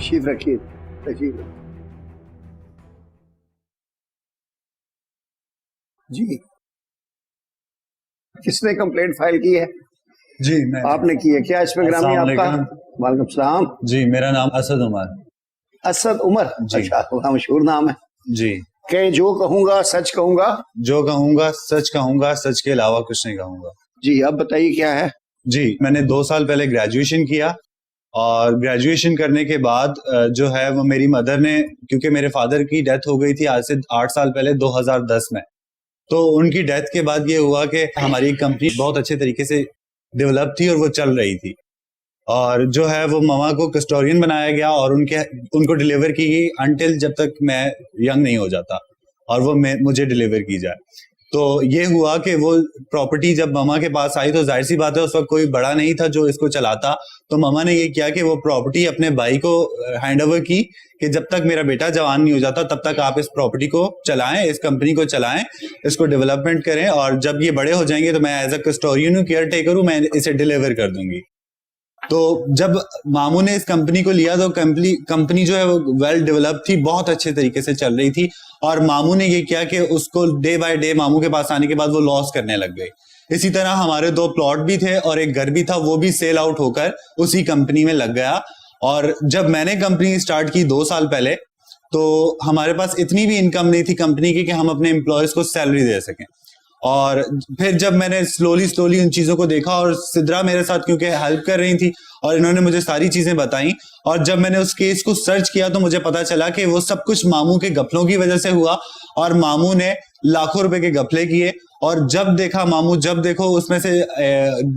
तशरीफ रखिए, तशरीफ। जी, किसने कंप्लेंट फाइल की है? जी मैं। आपने की है क्या? इसमें ग्रामी आपका? वालेकुम सलाम। जी मेरा नाम असद उमर। असद उमर? अच्छा, बड़ा मशहूर नाम है जी। के जो कहूंगा सच कहूंगा, जो कहूंगा सच कहूंगा, सच के अलावा कुछ नहीं कहूंगा। जी अब बताइए क्या है? जी मैंने 2 साल पहले ग्रेजुएशन किया और ग्रेजुएशन करने के बाद जो है वो मेरी मदर ने, क्योंकि मेरे फादर की डेथ हो गई थी आज से 8 साल पहले 2010 में, तो उनकी डेथ के बाद ये हुआ कि हमारी कंपनी बहुत अच्छे तरीके से डेवलप थी और वो चल रही थी, और जो है वो मामा को कस्टोरियन बनाया गया और उनको डिलीवर की गई अनटिल जब तक मैं यंग नहीं हो जाता और वो मुझे डिलीवर की जाए। तो ये हुआ कि वो प्रॉपर्टी जब मामा के पास आई तो जाहिर सी बात है उस वक्त कोई बड़ा नहीं था जो इसको चलाता, तो मामा ने ये किया कि वो प्रॉपर्टी अपने भाई को हैंड ओवर की कि जब तक मेरा बेटा जवान नहीं हो जाता तब तक आप इस प्रॉपर्टी को चलाएं, इस कंपनी को चलाएं, इसको डेवलपमेंट करें, और जब ये बड़े हो जाएंगे तो मैं एज अ कस्टोरियन हूँ, केयर टेकर हूँ, मैं इसे डिलीवर कर दूंगी। तो जब मामू ने इस कंपनी को लिया तो कंपनी जो है वो वेल डेवलप थी, बहुत अच्छे तरीके से चल रही थी, और मामू ने ये किया कि उसको डे बाय डे मामू के पास आने के बाद वो लॉस करने लग गए। इसी तरह हमारे 2 प्लॉट भी थे और एक घर भी था, वो भी सेल आउट होकर उसी कंपनी में लग गया। और जब मैंने कंपनी स्टार्ट की 2 साल पहले, तो हमारे पास इतनी भी इनकम नहीं थी कंपनी की कि हम अपने एम्प्लॉयज को सैलरी दे सकें। और फिर जब मैंने स्लोली उन चीजों को देखा, और सिद्रा मेरे साथ क्योंकि हेल्प कर रही थी और इन्होंने मुझे सारी चीजें बताई, और जब मैंने उस केस को सर्च किया तो मुझे पता चला कि वो सब कुछ मामू के घपलों की वजह से हुआ, और मामू ने लाखों रुपए के घपले किए। और जब देखा मामू, जब देखो उसमें से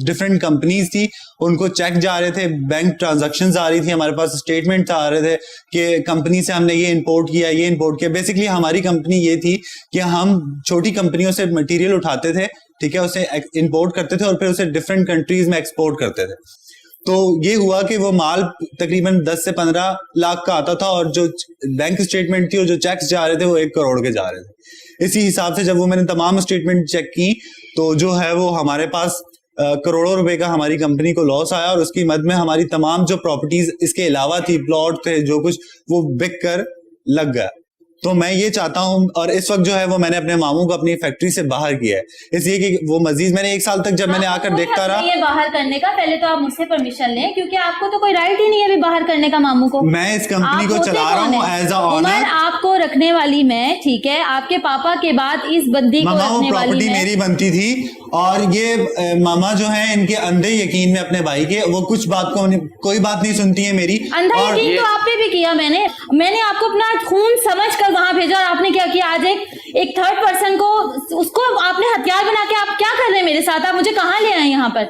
डिफरेंट कंपनीज थी, उनको चेक जा रहे थे, बैंक ट्रांजैक्शंस आ रही थी, हमारे पास स्टेटमेंट आ रहे थे कि कंपनी से हमने ये इंपोर्ट किया, ये इंपोर्ट किया। बेसिकली हमारी कंपनी ये थी कि हम छोटी कंपनियों से मटेरियल उठाते थे, ठीक है, उसे इंपोर्ट करते थे और फिर उसे डिफरेंट कंट्रीज में एक्सपोर्ट करते थे। तो ये हुआ कि वो माल तकरीबन 10 से 15 लाख का आता था, और जो बैंक स्टेटमेंट थी और जो चेक्स जा रहे थे वो 1 करोड़ के जा रहे थे। इसी हिसाब से जब वो मैंने तमाम स्टेटमेंट चेक की तो जो है वो हमारे पास करोड़ों रुपए का हमारी कंपनी को लॉस आया, और उसकी मद में हमारी तमाम जो प्रॉपर्टीज इसके अलावा थी, प्लॉट थे, जो कुछ, वो बिक कर लग गया। तो मैं ये चाहता हूं, और इस वक्त जो है वो मैंने अपने मामू को अपनी फैक्ट्री से बाहर किया है, इसलिए कि वो मजीद, मैंने 1 साल तक जब मैंने आकर देखता रहा। ये बाहर करने का पहले तो आप मुझसे परमिशन लें, क्योंकि आपको तो कोई राइट ही नहीं है अभी बाहर करने का मामू को। मैं इस कंपनी को चला रहा हूँ एज अ ऑनर, आपको रखने वाली मैं, ठीक है, आपके पापा के बाद इस बंदी को रखने वाली प्रॉपर्टी मेरी बनती थी, और ये मामा जो है इनके अंधे यकीन में अपने भाई के, वो कुछ बात को कोई बात नहीं सुनती है मेरी। अंधा यकीन तो आप पे भी किया मैंने आपको अपना खून समझ कर वहां भेजा, और आपने क्या किया? आज एक थर्ड पर्सन को, उसको आपने हथियार बना के आप क्या कर रहे हैं मेरे साथ? आप मुझे कहाँ ले आए यहाँ पर?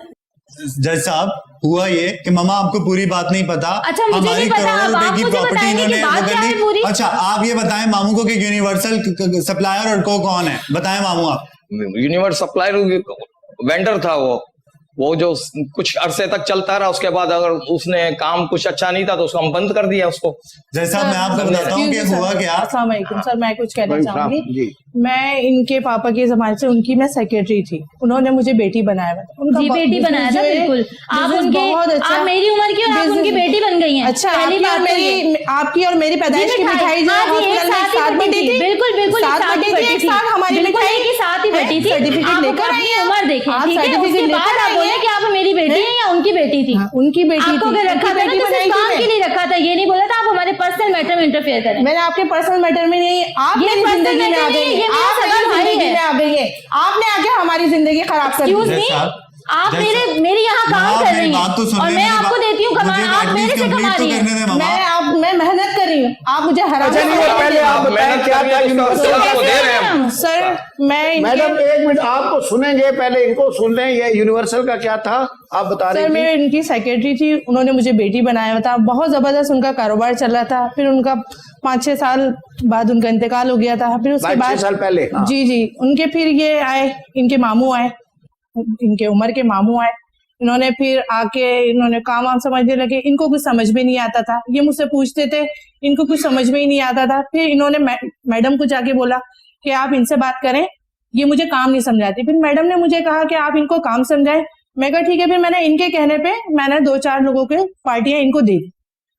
जज साहब, हुआ ये कि मामा आपको पूरी बात नहीं पता। अच्छा, मुझे हमारी नहीं पता, करोड़ों रुपए की प्रॉपर्टी इन्होंने वो कर ली। अच्छा, आप ये बताएं मामू को कि यूनिवर्सल सप्लायर और को कौन है? बताएं मामू आप। यूनिवर्सल सप्लायर वेंडर था वो जो कुछ अरसे तक चलता रहा, उसके बाद अगर उसने काम कुछ अच्छा नहीं था तो उसको हम बंद कर दिया उसको। जैसा मैं आपको बताता हूँ कि हुआ क्या। अस्सलाम वालेकुम सर, मैं कुछ कहना चाहूंगी। मैं इनके पापा के जमाने से उनकी मैं सेक्रेटरी थी, उन्होंने मुझे बेटी बनाया था। जी बेटी बनाया था, बिल्कुल। आप उनके, आप मेरी उम्र की और आप उनकी बेटी बन गई हैं। अच्छा, आपकी और मेरी पैदाइश की मिठाई जो बिल्कुल बिल्कुल हमारी मिठाई की साथ ही बटी थी। सर्टिफिकेट लेकर आई हैं, उम्र देखें, ठीक है, उसके बाद आप बोले कि आप मेरी बेटी हैं या उनकी बेटी थी? उनकी बेटी आपको अगर रखा था ना तो सिर्फ काम के लिए रखा था, ये नहीं बोला था आप हमारे पर्सनल मैटर में इंटरफेयर करें। मैंने आपके पर्सनल मैटर में नहीं, आप मेरी जिंदगी में आ गई है, आप मेरी जिंदगी में आ गई है, आपने आके हमारी जिंदगी खराब कर दी। आप मेरे यहाँ काम कर रही हैं और मैं आपको देती हूँ कमा, आप मेरे से कमा रही हैं। मैं मेहनत कर रही हूँ, आप मुझे हरा पहले आप बताएं क्या क्या सर। मैडम 1 मिनट, आपको सुनेंगे, पहले इनको सुन लें। ये यूनिवर्सल का क्या था आप बता रहे थे? सर मैं इनकी सेक्रेटरी थी, उन्होंने मुझे बेटी बनाया था, बहुत जबरदस्त उनका कारोबार चल रहा था। फिर उनका 5-6 साल बाद उनका इंतकाल हो गया था। फिर उसके बाद 6 साल पहले, हाँ। जी उनके फिर ये आए, इनके मामू आए, इनके उम्र के मामू आए। इन्होंने फिर आके इन्होंने काम वाम समझने लगे, इनको कुछ समझ में नहीं आता था, ये मुझसे पूछते थे, इनको कुछ समझ में ही नहीं आता था। फिर इन्होंने मैडम को जाके बोला कि आप इनसे बात करें, ये मुझे काम नहीं समझाती। फिर मैडम ने मुझे कहा कि आप इनको काम समझाएं। मैं कहा ठीक है। फिर मैंने इनके कहने पे मैंने 2-4 लोगों के पार्टियां इनको दे दी।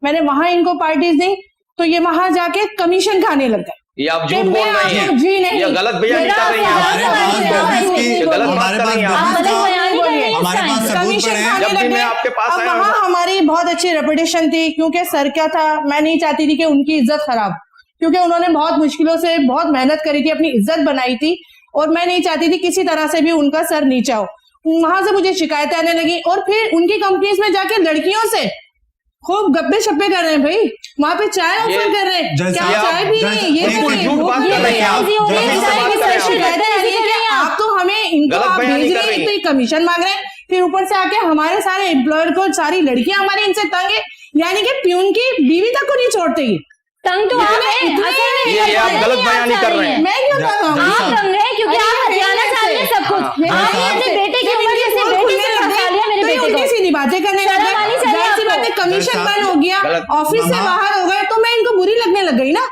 मैंने वहां इनको पार्टीज दी, तो ये वहां जाके कमीशन खाने लग गए। ये आप कि झूठ बोल मैं रही हैं, आपको जी नहीं, ये गलत बयानी मेरा कर रही हैं हमारे आप। पास business की- ये गलत बात हमारे कर पास रही हैं आप। business का- बयानी कर रही हैं हमारे इस पास time। सबूत कमीशन पड़े हैं। खाने जब भी लग मैं गए। आपके पास अब आया वहाँ हूँ- हमारी बहुत अच्छी रेपुटेशन थी, क्योंकि सर क्या था, मैं नहीं चाहती थी कि उनकी इज्जत खराब, क्योंकि उन्होंने बहुत मुश्किलों से बहुत मेहनत करी थी, अपनी इज्जत बनाई थी, और मैं नहीं चाहती थी किसी तरह से भी उनका सर नीचा हो। वहां से मुझे शिकायतें आने लगी, और फिर उनकी कंपनीज में जाके लड़कियों से खूब गप्पे शप्पे कर रहे हैं भाई, वहां पे चाय ऑफर कर रहे हैं, जैसा क्या आप- चाय पी रहे हैं, ये जैसा- कर रहे हैं, झूठ वो बात कर कर रहे रही हैं। हैं आप। ऐसी हो रही है, जैसा सारी बात की कर सारी रही हैं। शिकायतें ऐसी कर रही हैं आप। आप तो हमें इनको गलत आप बयानी भेज कर रहे रही हैं, तो हैं। ये कमीशन मांग रहे हैं, फिर ऊपर से आके हमारे सारे एम्प्लॉयर को, सारी लड़कियां हमारी इनसे तंग है, यानी कि प्यून की बीवी तक को नहीं छोड़ते ये। तंग तो आप इतने- हैं, इतने- असल में ये आप नहीं गलत आप बयानी चाह कर रही रहे हैं। मैं क्यों कर रहा हूँ? आप तंग हैं क्योंकि अरे आप ये हथियाना चाह रहे हैं सब कुछ। हाँ, आपने अपने बेटे की उम्र जैसे बेटे से फंसा लिया मेरे तो ये बेटे उल्टी को। सीधी बातें करने लग शर्म आनी गए, चाहिए जाहिर सी आपको। बात है, कमीशन जैसा- बंद हो गया, गलत- ऑफिस से मामा- बाहर हो गए, तो मैं इनको बुरी लगने लग गई ना,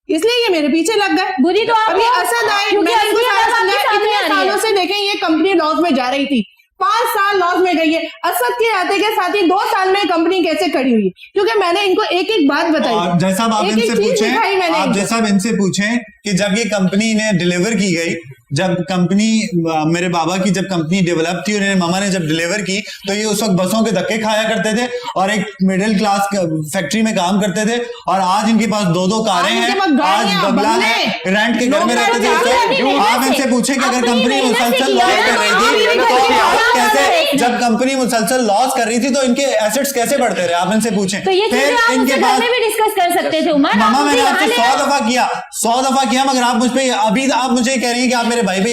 इसलिए ये मेरे पीछे लग गए। बुरी तो आप अभी हो, असद आए, क्योंकि मैंने इनको असली सारा आवाज़ आपके समझाया, सामने इतने आ रही है। सालों से देखें ये कंपनी लॉस में जा रही थी, 5 साल लॉस में गई है। असद के आते के साथ ही 2 साल में कंपनी कैसे खड़ी हुई, क्योंकि मैंने इनको एक एक बात बताई, और जैसा आप एक-एक इनसे चीज़ दिखाई पूछें, मैंने आप इनको। जैसा आप इनसे पूछें कि जब ये कंपनी इन्हें डिलीवर की गई, जब कंपनी मेरे बाबा की जब कंपनी डेवलप थी और इन्हें मामा ने जब डिलीवर की, तो ये उस वक्त बसों के धक्के खाया करते थे और एक मिडिल क्लास फैक्ट्री में काम करते थे, और आज इनके पास 2-2 कारें आज इनके हैं, पास गाड़ियां, आज बंगला बंगले, है, रेंट के घर में लोग रहते थे। रहते हैं, तो आप इनसे पूछें कि अगर अपनी कंपनी मेहनत से मुसलसल किया लॉस है, कर रही अपनी थी, मेहनत तो से किया आप है, कैसे, जब कंपनी मुसलसल लॉस कर रही थी तो इनके एसेट्स कैसे बढ़ते रहे, आप इनसे पूछें। तो ये चीजें फिर आप इनके मुझसे घर पास में भी डिस्कस कर सकते थे उमर। मामा आप मैंने मुझे आपसे यहाँ 100 दफा किया, 100 दफा किया, मगर आप मुझ पे अभी आप मुझे कह रही हैं कि आप मेरे भाई पे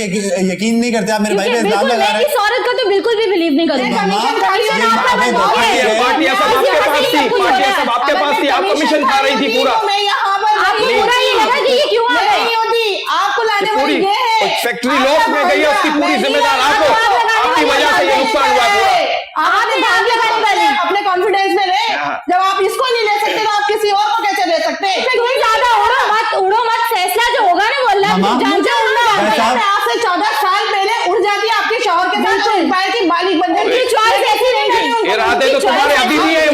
यकीन नहीं करते, आप मेरे भाई पे क्योंकि इल्जाम बिल्कुल लगा मैं रहे इस औरत का तो बिल्कुल भी बिलीव नहीं करूंगा। मामा, कमीशन ये आपका हमें बंद हो धोखा गया दे है। रहे हैं। पार्टियां सब आपके पास थी, पार्टियां सब आपके पास थी, आप कमीशन खा रही थी पूरा। मैं यहाँ पर आपको पूरा ये लगा कि ये क्यों आ गए? नहीं होती, आपको लाने वाली पूरी ये है। फैक्ट्री लॉस में गई है, उसकी पूरी जिम्मेदार आप हो, आपकी वजह से ये नुकसान हुआ है पूरा। आपने भाग लगाने वाली। अपने कॉन्फिडेंस में रहे, हाँ। जब आप इसको नहीं ले सकते तो आप किसी और को कैसे ले सकते हैं? तुम ज्यादा उड़ो मत, फैसला जो होगा ना वो अल्लाह मामा, जानता है। भाई साहब, मैं आपसे 14 साल पहले उड़ जाती आपके शौहर के साथ, तो उपाय की मालिक बन उनकी जाती। चॉइस ऐसी नहीं थी। ये इरादे तो तुम्हारे अभी भी है,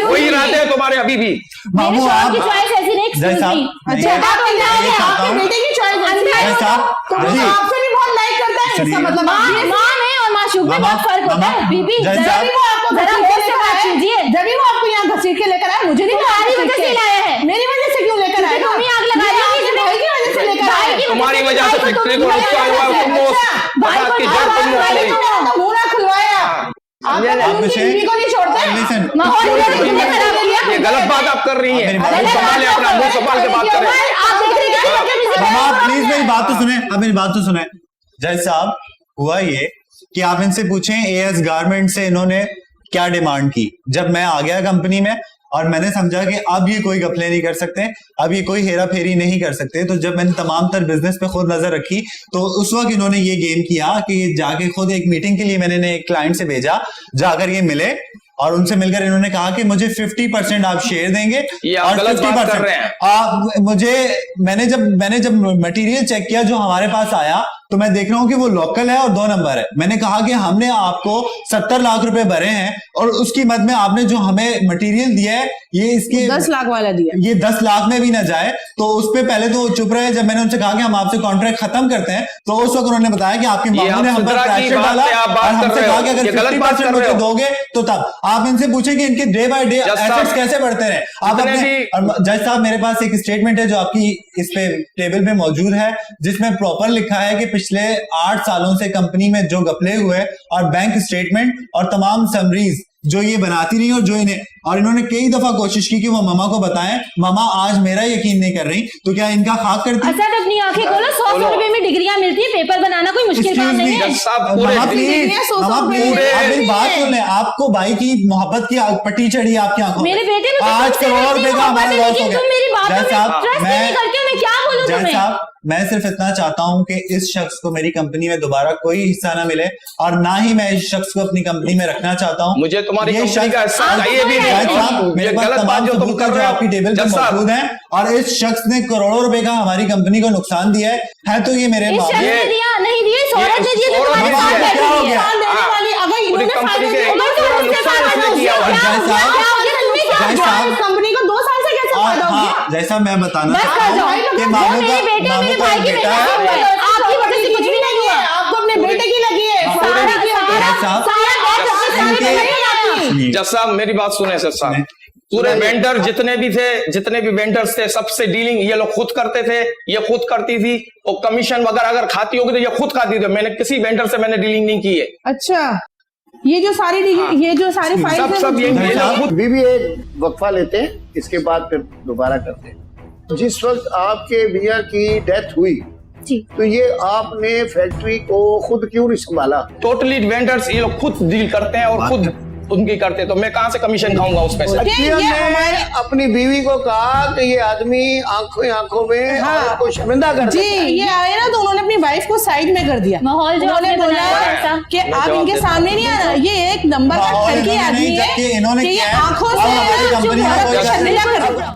वही इरादे हैं तुम्हारे अभी भी। मामू मेरे शौहर आप की चॉइस ऐसी नहीं जय excuse साहब, me। नहीं, अच्छा आप ये समझाओगे चाहता आपके हूं। बेटे की चॉइस जय साहब, तो वो जी। आपसे भी बहुत लाइक करता है, इसका सुनिए। मतलब माँ आप ये- माँ में और माशूक में मामा, बहुत फर्क होता है। मामा, बीबी जय जरा साहब। भी वो आपको जरा घसीट होश के से लेकर बात आए, कीजिए। जब भी वो आपको यहाँ घसीट के लेकर आए, मुझे नहीं तुम्हारी घसीट वजह के। से लाया है। मेरी वजह से क्यों लेकर आए? तुम ही आग लगा रही हो कि आपके भाई की वजह से लेकर भाई आए। की तुम्हारी वजह से भाई को फैक्ट्री तुम को नुकसान हुआ, अच्छा, तुम उस भाई फसाद को की हर जड़ बात तुम भाई उखाड़ी। को तो मुंह ना खुलवाया। आप आप उनकी मुझे- बीवी को नहीं छोड़ते। Listen, माहौल ये में तुमने खराब किया। ये गलत बात आप कर रही हैं। मेरी बात मुंह संभाले, अपना मुंह संभाल के बात करें। आप देख रहे हैं मामा आप प्लीज मेरी बात तो सुने, अब मेरी बात तो सुने। जय साहब, हुआ ये कि आप इनसे पूछें एएस गारमेंट से इन्होंने क्या डिमांड की। जब मैं आ गया कंपनी में और मैंने समझा कि अब ये कोई गफले नहीं कर सकते, अब ये कोई हेरा फेरी नहीं कर सकते, तो जब मैंने तमाम तर बिजनेस पे खुद नजर रखी, तो उस वक्त इन्होंने ये गेम किया कि जाके खुद एक मीटिंग के लिए मैंने इन्हें एक क्लाइंट से भेजा, जाकर ये मिले और उनसे मिलकर इन्होंने कहा कि मुझे 50% आप शेयर देंगे ये आप और गलत बात 50% कर रहे हैं। आप मैंने जब मटेरियल चेक किया जो हमारे पास आया, तो मैं देख रहा हूं कि वो लोकल है और 2 नंबर है। मैंने कहा कि हमने आपको 70 लाख रुपए भरे हैं और उसकी मद में आपने जो हमें मटेरियल दिया है ये इसके 10 लाख वाला दिया। ये 10 लाख में भी ना जाए, तो उस पे पहले तो वो चुप रहे। जब मैंने उनसे कहा कि हम आपसे कॉन्ट्रैक्ट खत्म करते हैं, तो उस वक्त उन्होंने बताया कि आपकी ये मामू ने आप हम पर सुधरा की प्रेशर बात डाला पे आप बात और कर हमसे रहे कहा हो। कि अगर ये गलत बात 50% कर रहे मुझे हो। दोगे तो तब आप इनसे पूछे कि इनके डे बाय डे जज साहब, एसेट्स कैसे बढ़ते रहे। आप जितने अपने भी- और जज साहब, मेरे पास एक स्टेटमेंट है जो आपकी इस पे टेबल पे मौजूद है, जिसमें प्रॉपर लिखा है कि पिछले 8 सालों से कंपनी में जो घपले हुए और बैंक स्टेटमेंट और तमाम समरीज जो ये बनाती रही और जो इन्होंने कई दफा कोशिश की कि वो मामा को बताएं। मामा आज मेरा यकीन नहीं कर रही, तो क्या इनका खाक करती? असद अपनी आंखें खोलो, 100 रुपए में डिग्रियां मिलती है, पेपर बनाना कोई मुश्किल Excuse काम me, नहीं है। जज साहब पूरे मामा प्लीज, डिग्रियां 100 मामा रुपए प्लीज, में आप मेरी बात है। सुन लें। आपको भाई की मोहब्बत की पट्टी चढ़ी है आपकी आंखों में। मेरे बेटे में तो 5 तुमसे करोड़ इतनी रुपए का हमारा मोहब्बत है, लॉस हो लेकिन तुम मेरी गया। बातों जय में साहब, ट्रस्ट नहीं करते, मैं क्या बोलूं जय तुम्हें? साहब, मैं सिर्फ इतना चाहता हूं कि इस शख्स को मेरी कंपनी में दोबारा कोई हिस्सा ना मिले और ना ही मैं इस शख्स को अपनी कंपनी में रखना चाहता हूं। मुझे तुम्हारी ये कंपनी का शख्स- हिस्सा आप चाहिए भी तो नहीं। जज साहब, और मेरे ये पास गलत बात तमाम जो तुम सबूत कर जो रहे आपकी हो टेबल पे जज साहब, मौजूद हैं और इस शख्स ने करोड़ों रुपए का हमारी कंपनी को नुकसान दिया है तो ये मेरे इस शख्स मामले ने दिया नहीं दिया, इस औरत ने दिया जो औरत तुम्हारे ने साथ दिया। बैठी क्या हो हुई है। गया? देने वाली, अगर पूरी इन्होंने कंपनी फायदा के दिया, पूरा तो नुकसान उससे इसने किया हुआ है। क्या हो गया? जय साहब, क्या हो गया? तुम ही क्या जय हो गया? साहब, साहब मैं बताना बस चाहता कर हूँ दो। कि वो मामू मेरे बेटे का मेरे भाई की बेटा मेहनत है। से हुआ है। आपकी वजह से कुछ भी नहीं हुआ। आपको अपने बेटे की लगी है हाँ, सारा पूरे- की जज साहब, सुनिए। जज साहब मेरी बात सुने सर साहब, पूरे वेंडर जितने भी वेंडर्स थे सबसे डीलिंग ये लोग खुद करते थे, ये खुद करती थी, और कमीशन वगैरह अगर खाती होगी तो ये खुद खाती थी। मैंने किसी वेंडर से मैंने डीलिंग नहीं की है। अच्छा ये जो सारी ये जो सारी फाइल सब ये लोग खुद। अभी भी एक वक्फा लेते हैं, इसके बाद फिर दोबारा करते हैं। जिस वक्त आपके मियां की डेथ हुई जी। तो ये आपने फैक्ट्री को खुद क्यों नहीं संभाला? टोटली वेंडर्स ये लोग खुद डील करते हैं और खुद उनकी करते हैं, तो मैं कहाँ से कमीशन खाऊंगा उसमें से? अतिया ने अपनी बीवी को कहा कि ये आदमी आंखों आंखों में हाँ। औरत को शर्मिंदा कर जी देता है। ये आए ना तो उन्होंने अपनी वाइफ को साइड में कर दिया। माहौल जो उन्होंने आपने बोला बनाया है ऐसा। कि आप जवाब इनके देता सामने नहीं आना, ये एक नंबर का माहौल ठगी इन्होंने आदमी नहीं, है जबकि इन्होंने कि ये किया है। आंखों अब से हमारी जो कंपनी में औरत कोई को शर्मिंदा शर्मिंदा कर कर रहा।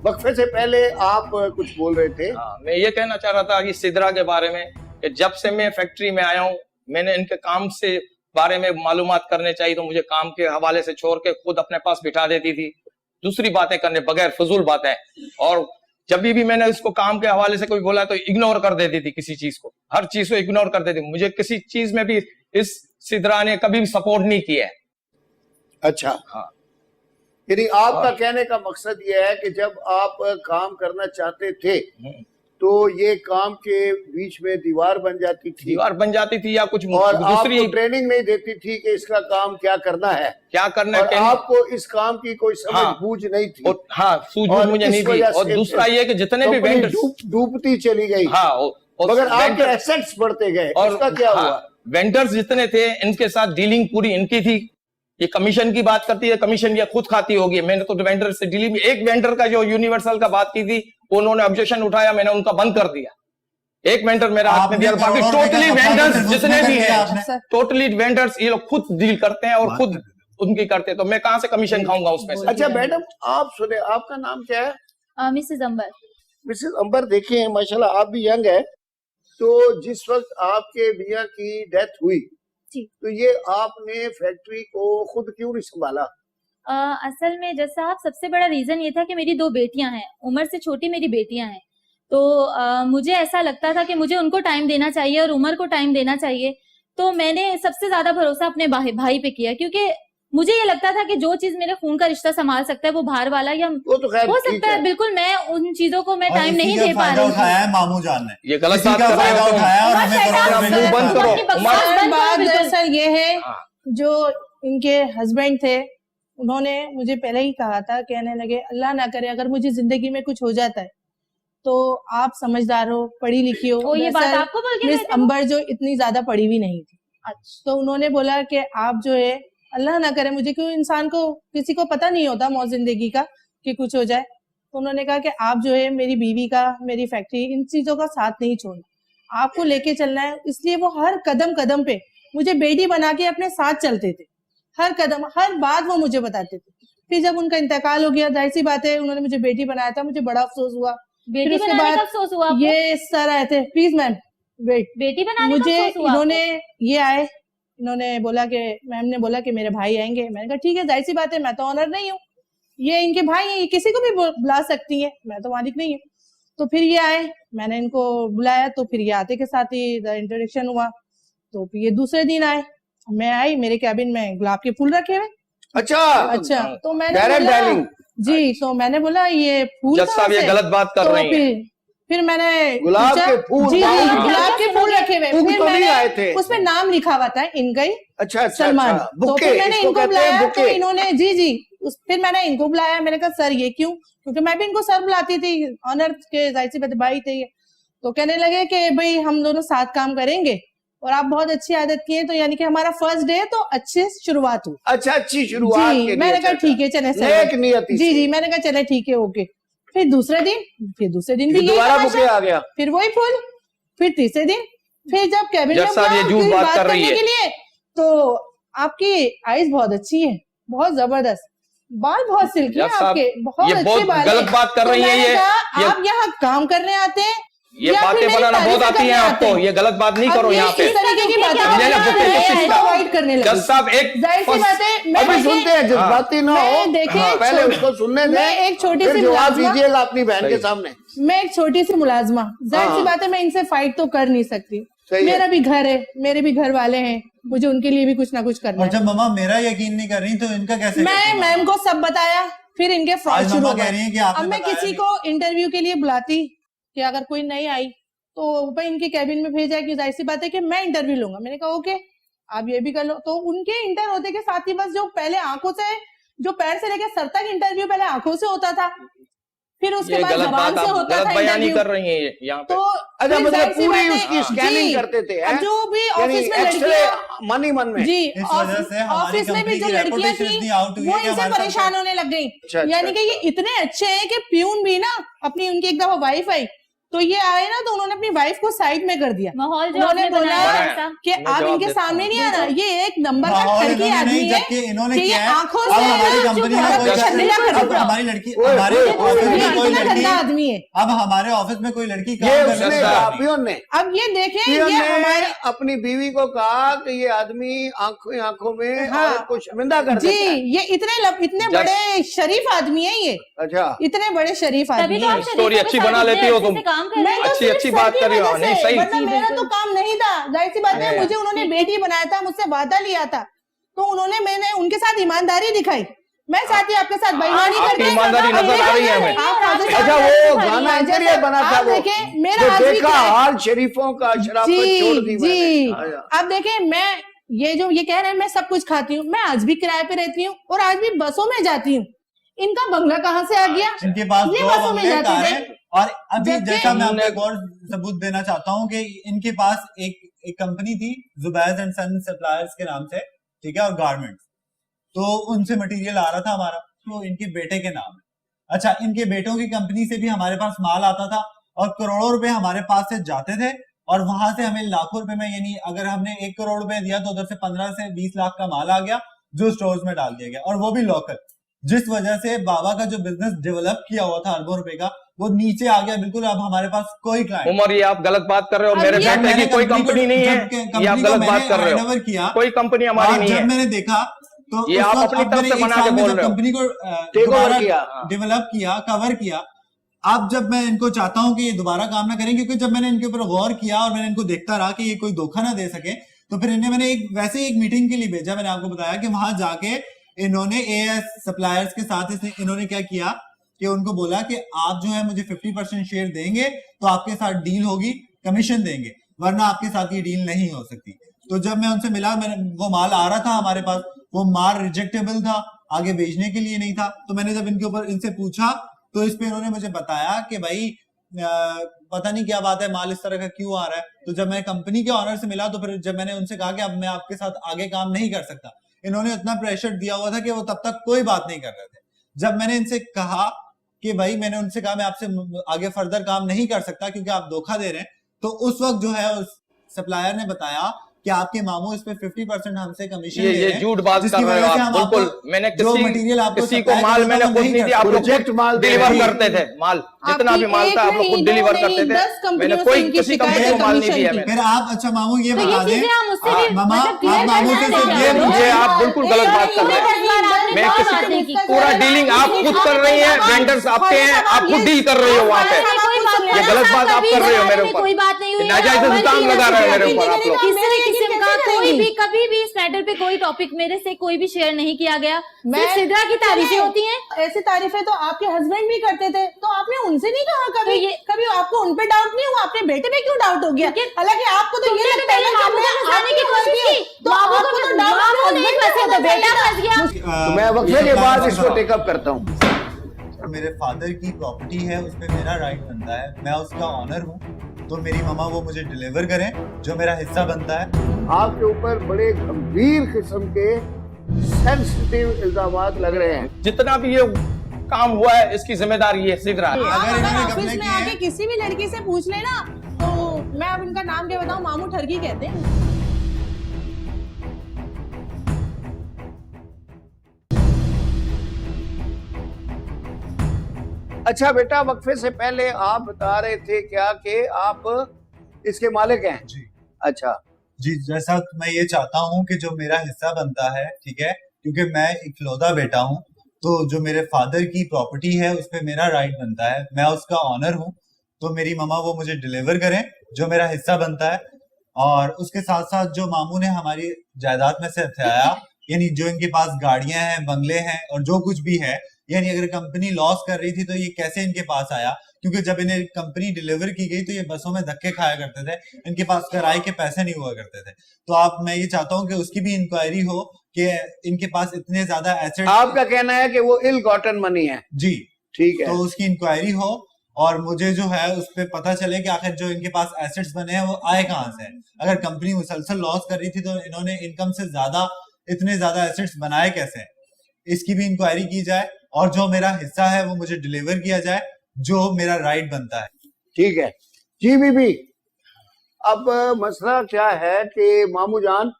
वक्फे से पहले आप कुछ बोल रहे थे। हाँ, मैं ये कहना चाह रहा था कि सिद्रा के बारे में कि जब से मैं फैक्ट्री में आया हूँ मैंने इनके काम से बारे में मालूमात करने चाहिए तो मुझे काम के हवाले से छोड़ के खुद अपने पास बिठा देती थी, दूसरी बातें करने बगैर, फजूल बातें। और जब भी मैंने इसको काम के हवाले से कोई बोला तो इग्नोर कर देती थी, किसी चीज को, हर चीज को इग्नोर कर देती। मुझे किसी चीज में भी इस सिद्रा ने कभी भी सपोर्ट नहीं किया है। अच्छा, हाँ। यानी आपका कहने का मकसद ये है कि जब आप काम करना चाहते थे तो ये काम के बीच में दीवार बन जाती थी, दीवार बन जाती थी या कुछ और दूसरी आपको ट्रेनिंग नहीं देती थी कि इसका काम क्या करना है, क्या करना और है आपको इस काम की कोई समझ हाँ। बूझ नहीं थी। और हाँ, सूझबूझ और मुझे इस नहीं थी। वजह और से दूसरा ये कि जितने भी कंपनी वेंडर्स, डूबती चली गई। हाँ, और मगर आपके वेंडर- एसेट्स बढ़ते गए, और उसका क्या हाँ, हुआ? वेंडर्स जितने थे इनके साथ डीलिंग पूरी इनकी थी। ये कमीशन की बात करती है, कमीशन ये खुद खाती होगी। मैंने तो वेंडर से डीलिंग, एक वेंडर का जो यूनिवर्सल का बात की थी उन्होंने ऑब्जेक्शन उठाया, मैंने उनका बंद कर दिया। एक वेंडर मेरा हाथ में दिया, बाकी टोटली वेंडर्स जितने भी हैं, टोटली वेंडर्स ये लोग खुद डील करते हैं और खुद उनकी करते हैं, तो मैं कहां से कमीशन खाऊंगा उसमें से? अच्छा मैडम, आप सुने, आपका नाम क्या है? मिसेस अंबर। मिसेस अंबर, देखिए माशाल्लाह आप भी यंग है, तो जिस वक्त आपके मियां की डेथ हुई जी। तो ये आपने फैक्ट्री को खुद क्यों नहीं संभाला? असल में जैसा आप, सबसे बड़ा रीजन ये था कि मेरी 2 बेटियां हैं, उम्र से छोटी मेरी बेटियां हैं, तो मुझे ऐसा लगता था कि मुझे उनको टाइम देना चाहिए और उमर को टाइम देना चाहिए। तो मैंने सबसे ज्यादा भरोसा अपने भाई पे किया, क्योंकि मुझे ये लगता था कि जो चीज मेरे खून का रिश्ता संभाल सकता है वो बाहर वाला या वो तो खैर हो ठीक सकता है। बिल्कुल मैं उन चीजों को मैं और टाइम इसी नहीं का दे पा फायदा रही उठाया हूँ। है मामू जान ने। ये गलत इसी बात का कर रहे फायदा हो तुम। उठाया और उमर हमें शैतान करोड़ों से- रुपए मुंह बंद करो। अपनी बकवास उमर- बंद करो बात बिल्कुल। दरअसल ये है, हाँ। जो इनके हस्बैंड थे उन्होंने मुझे पहले ही कहा था, कहने लगे अल्लाह ना करे अगर मुझे जिंदगी में कुछ हो जाता है तो आप समझदार हो, पढ़ी लिखी हो। ओ, ये बात दरअसल आपको बोल के मिस गए थे वो? अंबर जो इतनी ज्यादा पढ़ी हुई नहीं थी, अच्छा। तो उन्होंने बोला कि आप जो है अल्लाह ना करे, मुझे क्यों, इंसान को किसी को पता नहीं होता मौत जिंदगी का कि कुछ हो जाए, तो उन्होंने कहा कि आप जो है मेरी बीवी का, मेरी फैक्ट्री, इन चीजों का साथ नहीं छोड़ना, आपको लेके चलना है। इसलिए वो हर कदम कदम पे मुझे बेटी बना के अपने साथ चलते थे, हर कदम हर बात वो मुझे बताते थे। फिर जब उनका इंतकाल हो गया, जाहिर सी बात है, उन्होंने मुझे बेटी बनाया था, मुझे बड़ा अफसोस हुआ। बेटी उसके बनाने बाद का अफसोस हुआ आपको? ये सर आए थे, प्लीज मैम वेट, बेटी बनाने का मुझे अफसोस हुआ इन्होंने ये आए, इन्होंने बोला कि मैम ने बोला कि मेरे भाई आएंगे। मैंने कहा ठीक है, जाहिर सी बात है, मैं तो ऑनर नहीं हूँ, ये इनके भाई हैं, ये किसी को भी बुला सकती है, मैं तो मालिक नहीं हूँ। तो फिर ये आए, मैंने इनको बुलाया, तो फिर ये आते के साथ ही इंट्रोडक्शन हुआ। तो फिर ये दूसरे दिन आए, मैं आई, मेरे कैबिन में गुलाब के फूल रखे हुए। अच्छा, तो मैंने डायरेक्ट बोला डायलिंग। जी, तो मैंने बोला ये फूल जज साहब ये कहाँ से? गलत बात कर तो रही हैं। फिर मैंने गुलाब पूछा- के फूल, जी जी, वाह। गुलाब के फूल रखे हुए। फूल फिर तो नहीं आए मैंने थे। उसमें नाम लिखा हुआ था इनका ही, अच्छा अच्छा सलमान। अच्छा, तो बुके, फिर मैंने इसको इनको कहते हैं बुलाया, तो बुके। इन्होंने जी जी फिर मैंने इनको बुलाया। मैंने कहा सर ये क्यों, क्योंकि मैं भी इनको सर बुलाती थी, ऑनर के जाहिर सी बात है, भाई थे ये। तो कहने लगे कि भाई हम दोनों साथ काम करेंगे और आप बहुत अच्छी आदत की है, तो यानी कि हमारा फर्स्ट डे तो अच्छे शुरुआत हुई। अच्छा, अच्छी शुरुआत जी, के लिए। मैंने कहा अच्छा, ठीक है, चले नेक नियति जी से। जी, मैंने कहा चले ठीक है, ओके। फिर दूसरे दिन भी फिर यही दोबारा तमाशा, बुके आ गया। फिर वही फूल, फिर तीसरे दिन, फिर जब कैबिन जज में साहब, ये बुलाया झूठ कोई बात कर रही करने है। के लिए, तो आपकी आईज बहुत अच्छी है, बहुत जबरदस्त, बाल बहुत सिल्की है जज साहब, आपके, बहुत ये अच्छे बहुत बाल गलत हैं। बात कर तो रही है मैंने ये। कहा, आप यहाँ काम करने आते हैं ये या फिर बातें मेरी बनाना बहुत तारीफ आती है करने आपको, आते हैं। ये गलत बात नहीं अब करो ये यहाँ पे। इस तरीके की बातें समझे ना, करने बुके लगे, किसी का- अवॉइड करने लगे। जज साहब एक जाहिर सी बात है, मैं अभी देखिए- सुनते हैं, जज्बाती ना हो। मैं देखिए हाँ, पहले छो- उसको सुनने दें, मैं एक छोटी फिर सी जवाब मुलाजमा- दीजिएगा अपनी बहन के सही। सामने। मैं एक छोटी सी मुलाजमा, जाहिर सी हाँ। बात है मैं इनसे फाइट तो कर नहीं सकती। सही है। मेरा भी घर है, मेरे भी घर वाले हैं, मुझे उनके लिए भी कुछ ना कुछ करना और है। जब मम्मा मेरा यकीन नहीं कर रही तो इनका कैसे मैं करती मैम को सब बताया, फिर इनके फ्रॉड आज शुरू मम्मा हो कह रही हैं कि गए। आपने अब मैं बताया किसी नहीं। को इंटरव्यू के लिए बुलाती कि अगर कोई नहीं आई तो ऊपर इनके कैबिन में भेजा कि जाहिर सी बात है कि मैं इंटरव्यू लूंगा। मैंने कहा ओके आप ये भी कर लो। तो उनके इंटर होते के साथ ही बस जो पहले आंखों से, जो पैर से लेकर सर तक इंटरव्यू पहले आंखों से होता था, फिर उसके ये बाद गलत जबान बात से आप होता गलत था बयानी इंटरव्यू। कर रही हैं ये यहाँ पे। तो अच्छा, फिर मतलब जाहिर सी पूरी बात है- उसकी स्कैनिंग जी, करते थे, अब हैं? जो भी यानी ऑफिस में एक्सरे लड़कियां, मन ही मन में। जी इस वजह से हमारी ऑफिस में भी कंपनी जो की लड़कियां reputation थी इतनी out हुई है वो कि इनसे हमारे साथ- परेशान होने लग गई। अच्छा, यानी कि ये इतने अच्छे हैं कि प्यून भी ना अपनी, उनकी एक दफा वाइफ आई तो ये आए ना तो उन्होंने अपनी वाइफ को साइड में कर दिया। माहौल जो उन्होंने आपने बोला बनाया है, ऐसा। कि मैं आप जवाब इनके देता सामने हूँ। नहीं आना, ये एक नंबर का माहौल ठरकी इन्होंने आदमी नहीं, है जबकि इन्होंने कि ये किया है। आंखों अब से हमारी जो कंपनी में बहुत कोई शर्मिला कर अब देता है। हमारी लड़की ओए, हमारे ओए, ऑफिस ओए, में ये कोई इतना लड़की गंदा आदमी है। अब हमारे ऑफिस में कोई लड़की ये काम उसने करने कहा, लगी। पियोन ने अब ये देखें, पियोन ये ने हमारे अपनी बीवी को कहा कि ये आदमी आंखों आंखों में हाँ। औरत को शर्मिंदा कर जी, देता है। ये इतने जब- बड़े शरीफ आदमी है ये, अच्छा, इतने बड़े शरीफ तभी आदमी तो है। आप स्टोरी शरीफों के अच्छी साथ बना इतने लेती हो अच्छे तुम। से काम कर मैं रहे तो हो। अच्छी- सिर्फ अच्छी सर बात की कर रही हो, वजह नहीं, से, सही। वरना जी, मेरा बिल्कुल। तो काम नहीं था। जाहिर सी बात है, नहीं, मुझे उन्होंने बेटी बनाया था, मुझसे वादा लिया था, तो मैंने उनके साथ ईमानदारी दिखाई। मैं चाहती आपके साथ बेईमानी आपकी करके ईमानदारी अब नजर आ रही है देखिए, हमें। आप काजल अच्छा, साहब वो ने- गाना हाँ, इंटीरियर जैसे बना था आप वो, देखें, मेरा जो आदमी देखा क्या है? हाल शरीफों का, शराफत छोड़ दी जी जी, मैंने। अच्छा। अब देखें, मैं ये जो ये कह रहे हैं मैं सब कुछ खाती हूँ, मैं आज भी किराए पे रहती हूँ और आज भी बसों में जाती हूँ। इनका बंगला कहाँ से आ गया? इनके पास ये 2 बसों में बंगले, जाते थे। कारें, और अभी जबकि जैसा मैं आपको इन्होंने- एक और सबूत देना चाहता हूँ कि इनके पास एक कंपनी थी जुबैर एंड सन सप्लायर्स के नाम से, ठीक है, और गारमेंट्स, तो उनसे मटेरियल आ रहा था हमारा, तो इनके बेटे के नाम है। अच्छा, इनके बेटों की कंपनी से भी हमारे पास माल आता था और करोड़ों रुपए हमारे पास से जाते थे और वहां से हमें लाखों रुपए में, यानी अगर हमने 1 करोड़ रुपए दिया तो उधर से 15 से 20 लाख का माल आ गया जो स्टोर्स में डाल दिया गया, और वो भी लोकल, जिस वजह से बाबा का जो बिजनेस डेवलप किया हुआ था अरबों रुपए का, वो नीचे आ गया बिल्कुल। अब हमारे पास कोई क्लाइंट, उमर, ये आप गलत बात कर रहे हो। अब मेरे ये- बेटे की कोई कंपनी नहीं है, ये आप गलत बात कर रहे हो। किया, कोई कंपनी हमारी और नहीं जब है। मैंने देखा तो ये उस आप वक्त अपनी अब तरफ मैंने से एक बना साल के में बोल जब रहे हो। कंपनी को टेक ओवर दोबारा किया। डेवलप किया, कवर किया, अब जब मैं इनको चाहता हूं कि ये दोबारा काम ना करें, क्योंकि जब मैंने इनके ऊपर गौर किया और मैंने इनको देखता रहा कि ये कोई धोखा ना दे सके, तो फिर इन्हें मैंने वैसे ही एक मीटिंग के लिए भेजा। मैंने आपको बताया कि वहां जाके इन्होंने एएस सप्लायर्स के साथ इन्होंने क्या किया कि उनको बोला कि आप जो है मुझे 50% शेयर देंगे तो आपके साथ डील होगी, कमीशन देंगे, वरना आपके साथ ये डील नहीं हो सकती। तो जब मैं उनसे मिला, मैंने वो माल आ रहा था हमारे पास, वो माल रिजेक्टेबल था, आगे बेचने के लिए नहीं था। तो मैंने जब इनके ऊपर इनसे पूछा तो इस पे इन्होंने मुझे बताया कि भाई पता नहीं क्या बात है, माल इस तरह का क्यों आ रहा है। तो जब मैं कंपनी के ऑनर से मिला तो फिर जब मैंने उनसे कहा कि अब मैं आपके साथ आगे काम नहीं कर सकता, इन्होंने इतना प्रेशर दिया हुआ था कि वो तब तक कोई बात नहीं कर रहे थे। जब मैंने इनसे कहा कि भाई, मैंने उनसे कहा मैं आपसे आगे फर्दर काम नहीं कर सकता क्योंकि आप धोखा दे रहे हैं, तो उस वक्त जो है उस सप्लायर ने बताया कि आपके मामू इस पे 50% हमसे कमीशन ले रहे ये हैं, झूठ बात जिसकी कर रहे हो वजह से आप। हम बिल्कुल, आपको मैंने जो मटेरियल आपको किसी को supply माल करना मैंने था, वो खुद नहीं नहीं दिया, आप लोग प्रोजेक्ट माल दे डिलीवर रहे हैं। करते थे माल, जितना आपकी भी माल एक था आप लोग खुद नहीं, डिलीवर दो करते नहीं, थे। 10 कंपनियों मैंने से कोई इनकी किसी शिकायत कंपनी को माल नहीं कमीशन दिया की। मैंने। फिर आप, अच्छा मामू ये तो बता ये दें, चीजें हम उससे भी मामा, मतलब आप clear मामू करना से है ये क्या? ये आप बिल्कुल गलत बात कर रहे हैं। मैं किसी पूरा डीलिंग आप खुद कर रही हैं, वेंडर्स आपके हैं, आप खुद डील कर रही हो वहाँ पे। ये गलत बात आप कर रहे हो मेरे ऊपर। कोई बात नहीं हुई, नाजायज इल्जाम लगा रहे हो मेरे ऊपर आप लोग। किसी भी किस्म का कोई भी कभी भी इस मैटर पे कोई टॉपिक मेरे से कोई भी शेयर नहीं किया गया। सिर्फ सिद्रा की तारीफें होती हैं। ऐसी तारीफें तो आपके हस्बैंड भी करते थे, तो आपने उनसे नहीं कहा कभी? कभी आपको उन पे डाउट नहीं हुआ? अपने बेटे पे क्यों डाउट हो गया? हालांकि आपको तो ये लगता है कि मामू को फंसाने की कोशिश की, तो मामू आपको को तो डाउट मामू नहीं फंसे तो बेटा फंस गया। तो मैं वक्फे के बाद इसको टेकअप करता हूँ। मेरे फादर की प्रॉपर्टी है, उस पे मेरा राइट बनता है, मैं उसका ऑनर हूँ, तो मेरी मामा वो मुझे डिलीवर करें जो मेरा हिस्सा बनता है। आपके ऊपर बड़े गंभीर किस्म के सेंसिटिव इल्जामात लग रहे हैं। जितना भी ये काम हुआ है इसकी जिम्मेदारी ये सिद्रा है। आप अगर इन्होंने अगर घपले ऑफिस में किए हैं- आके किसी भी लड़की से पूछ लेना, तो मैं अब इनका नाम क्या बताऊं, मामू ठरकी कहते हैं। अच्छा बेटा, वक्फे से पहले आप बता रहे थे क्या कि आप इसके मालिक हैं? जी अच्छा, जी, जैसा मैं ये चाहता हूँ कि जो मेरा हिस्सा बनता है, ठीक है, क्योंकि मैं इकलौता बेटा हूँ, तो जो मेरे फादर की प्रॉपर्टी है उस पे मेरा राइट बनता है, मैं उसका ऑनर हूँ, तो मेरी ममा वो मुझे डिलीवर करें जो मेरा हिस्सा बनता है। और उसके साथ साथ जो मामू ने हमारी जायदाद में से हथियाया, यानी जो इनके पास गाड़ियां हैं, बंगले हैं और जो कुछ भी है, यानी अगर कंपनी लॉस कर रही थी तो ये कैसे इनके पास आया? क्योंकि जब इन्हें कंपनी डिलीवर की गई तो ये बसों में धक्के खाया करते थे, इनके पास किराए के पैसे नहीं हुआ करते थे। तो आप, मैं ये चाहता हूँ कि उसकी भी इंक्वायरी हो कि इनके पास इतने ज्यादा एसेट। आपका कहना है कि वो इल गॉटन मनी है? जी ठीक है। तो उसकी इंक्वायरी हो और मुझे जो है उस पर पता चले कि आखिर जो इनके पास एसेट्स बने हैं वो आए कहाँ से। अगर कंपनी मुसलसल लॉस कर रही थी तो इन्होंने इनकम से ज्यादा इतने ज्यादा एसेट्स बनाए कैसे, इसकी भी इंक्वायरी की जाए और जो मेरा हिस्सा है वो मुझे डिलीवर किया जाए, जो मेरा राइट बनता है। ठीक है जी बीबी। अब मसला क्या है कि मामू जान,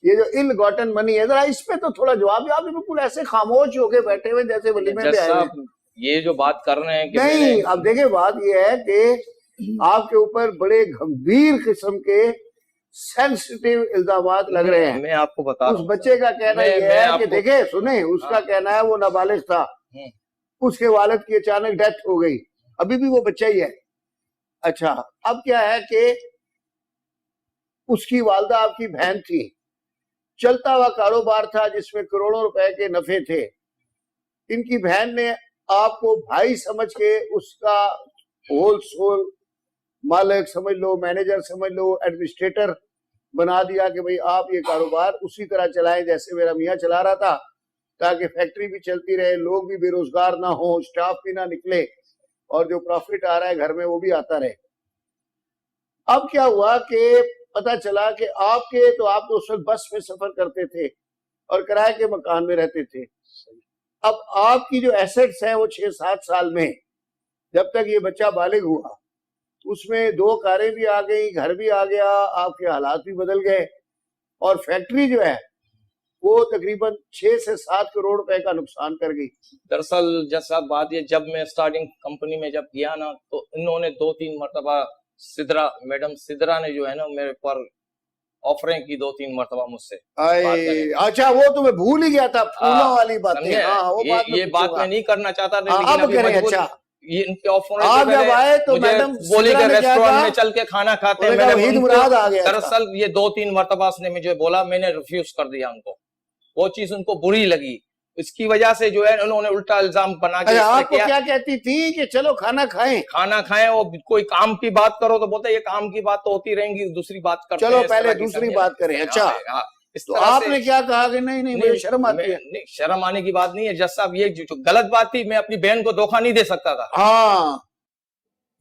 ये जो इल गॉटन मनी है, जरा इस पे तो थोड़ा जवाब दो। आप बिल्कुल ऐसे खामोश होके बैठे हुए जैसे वलीमे पे आए हुए। ये जो बात कर रहे हैं कि नहीं, अब देखिए बात ये है कि आपके ऊपर बड़े गंभीर किस्म के सेंसिटिव इल्जामात लग रहे हैं। मैं आपको बता उस बच्चे का कहना यह है कि देखे सुने, उसका हाँ। कहना है वो नाबालिग था, उसके वालिद की अचानक डेथ हो गई, अभी भी वो बच्चा ही है। अच्छा, अब क्या है कि उसकी वालदा आपकी बहन थी, चलता हुआ कारोबार था जिसमें करोड़ों रुपए के नफे थे। इनकी बहन ने आपको भाई समझ के उसका होल सोल मालिक समझ लो, मैनेजर समझ लो, एडमिनिस्ट्रेटर बना दिया कि भाई आप ये कारोबार उसी तरह चलाएं जैसे मेरा मियाँ चला रहा था, ताकि फैक्ट्री भी चलती रहे, लोग भी बेरोजगार ना हो, स्टाफ भी ना निकले और जो प्रॉफिट आ रहा है घर में वो भी आता रहे। अब क्या हुआ कि पता चला कि आपके तो आप तो उस वक्त बस में सफर करते थे और किराए के मकान में रहते थे। अब आपकी जो एसेट्स हैं वो 6-7 साल में, जब तक ये बच्चा बालिग हुआ, उसमें 2 कारें भी आ गई, घर भी आ गया, आपके हालात भी बदल गए और फैक्ट्री जो है वो तकरीबन 6 से 7 करोड़ रुपए का नुकसान कर गई। दरअसल जैसा बात ये, जब मैं स्टार्टिंग कंपनी में जब गया ना, तो इन्होंने 2-3 मरतबा मैडम सिद्रा ने जो है ना मेरे पर ऑफरें की 2-3 मरतबा मुझसे। अच्छा, वो तो मैं भूल ही गया था, फूलों वाली बातें। हाँ, वो ये बात मैं नहीं करना चाहता था, लेकिन अब अभी करें। मजबूर- अच्छा, ये इनके ऑफर आप जब आए तो मैडम बोली सिद्रा के ने क्या रेस्टोरेंट कहा? में चल के खाना खाते हैं। उन्होंने कहा, मैंने वहीद उनको- मुराद आ गया था। दरअसल ये 2-3 मरतबा उसने मुझे बोला, मैंने रिफ्यूज कर दिया उनको, वो चीज उनको बुरी लगी, इसकी वजह से जो है उन्होंने उल्टा इल्जाम बना के आपको क्या कहती थी कि चलो खाना खाएं और कोई काम की बात करो तो बोलते ये काम की बात तो होती रहेंगी, दूसरी बात करते चलो हैं, इस पहले तरह की दूसरी समझे। बात करें। अच्छा, हाँ, इस तो तरह आपने से- क्या कहा कि नहीं मुझे शर्म आती है? नहीं, शर्म आने की बात नहीं है जज साहब, ये जो गलत बात थी, मैं अपनी बहन को धोखा नहीं दे सकता था। हाँ,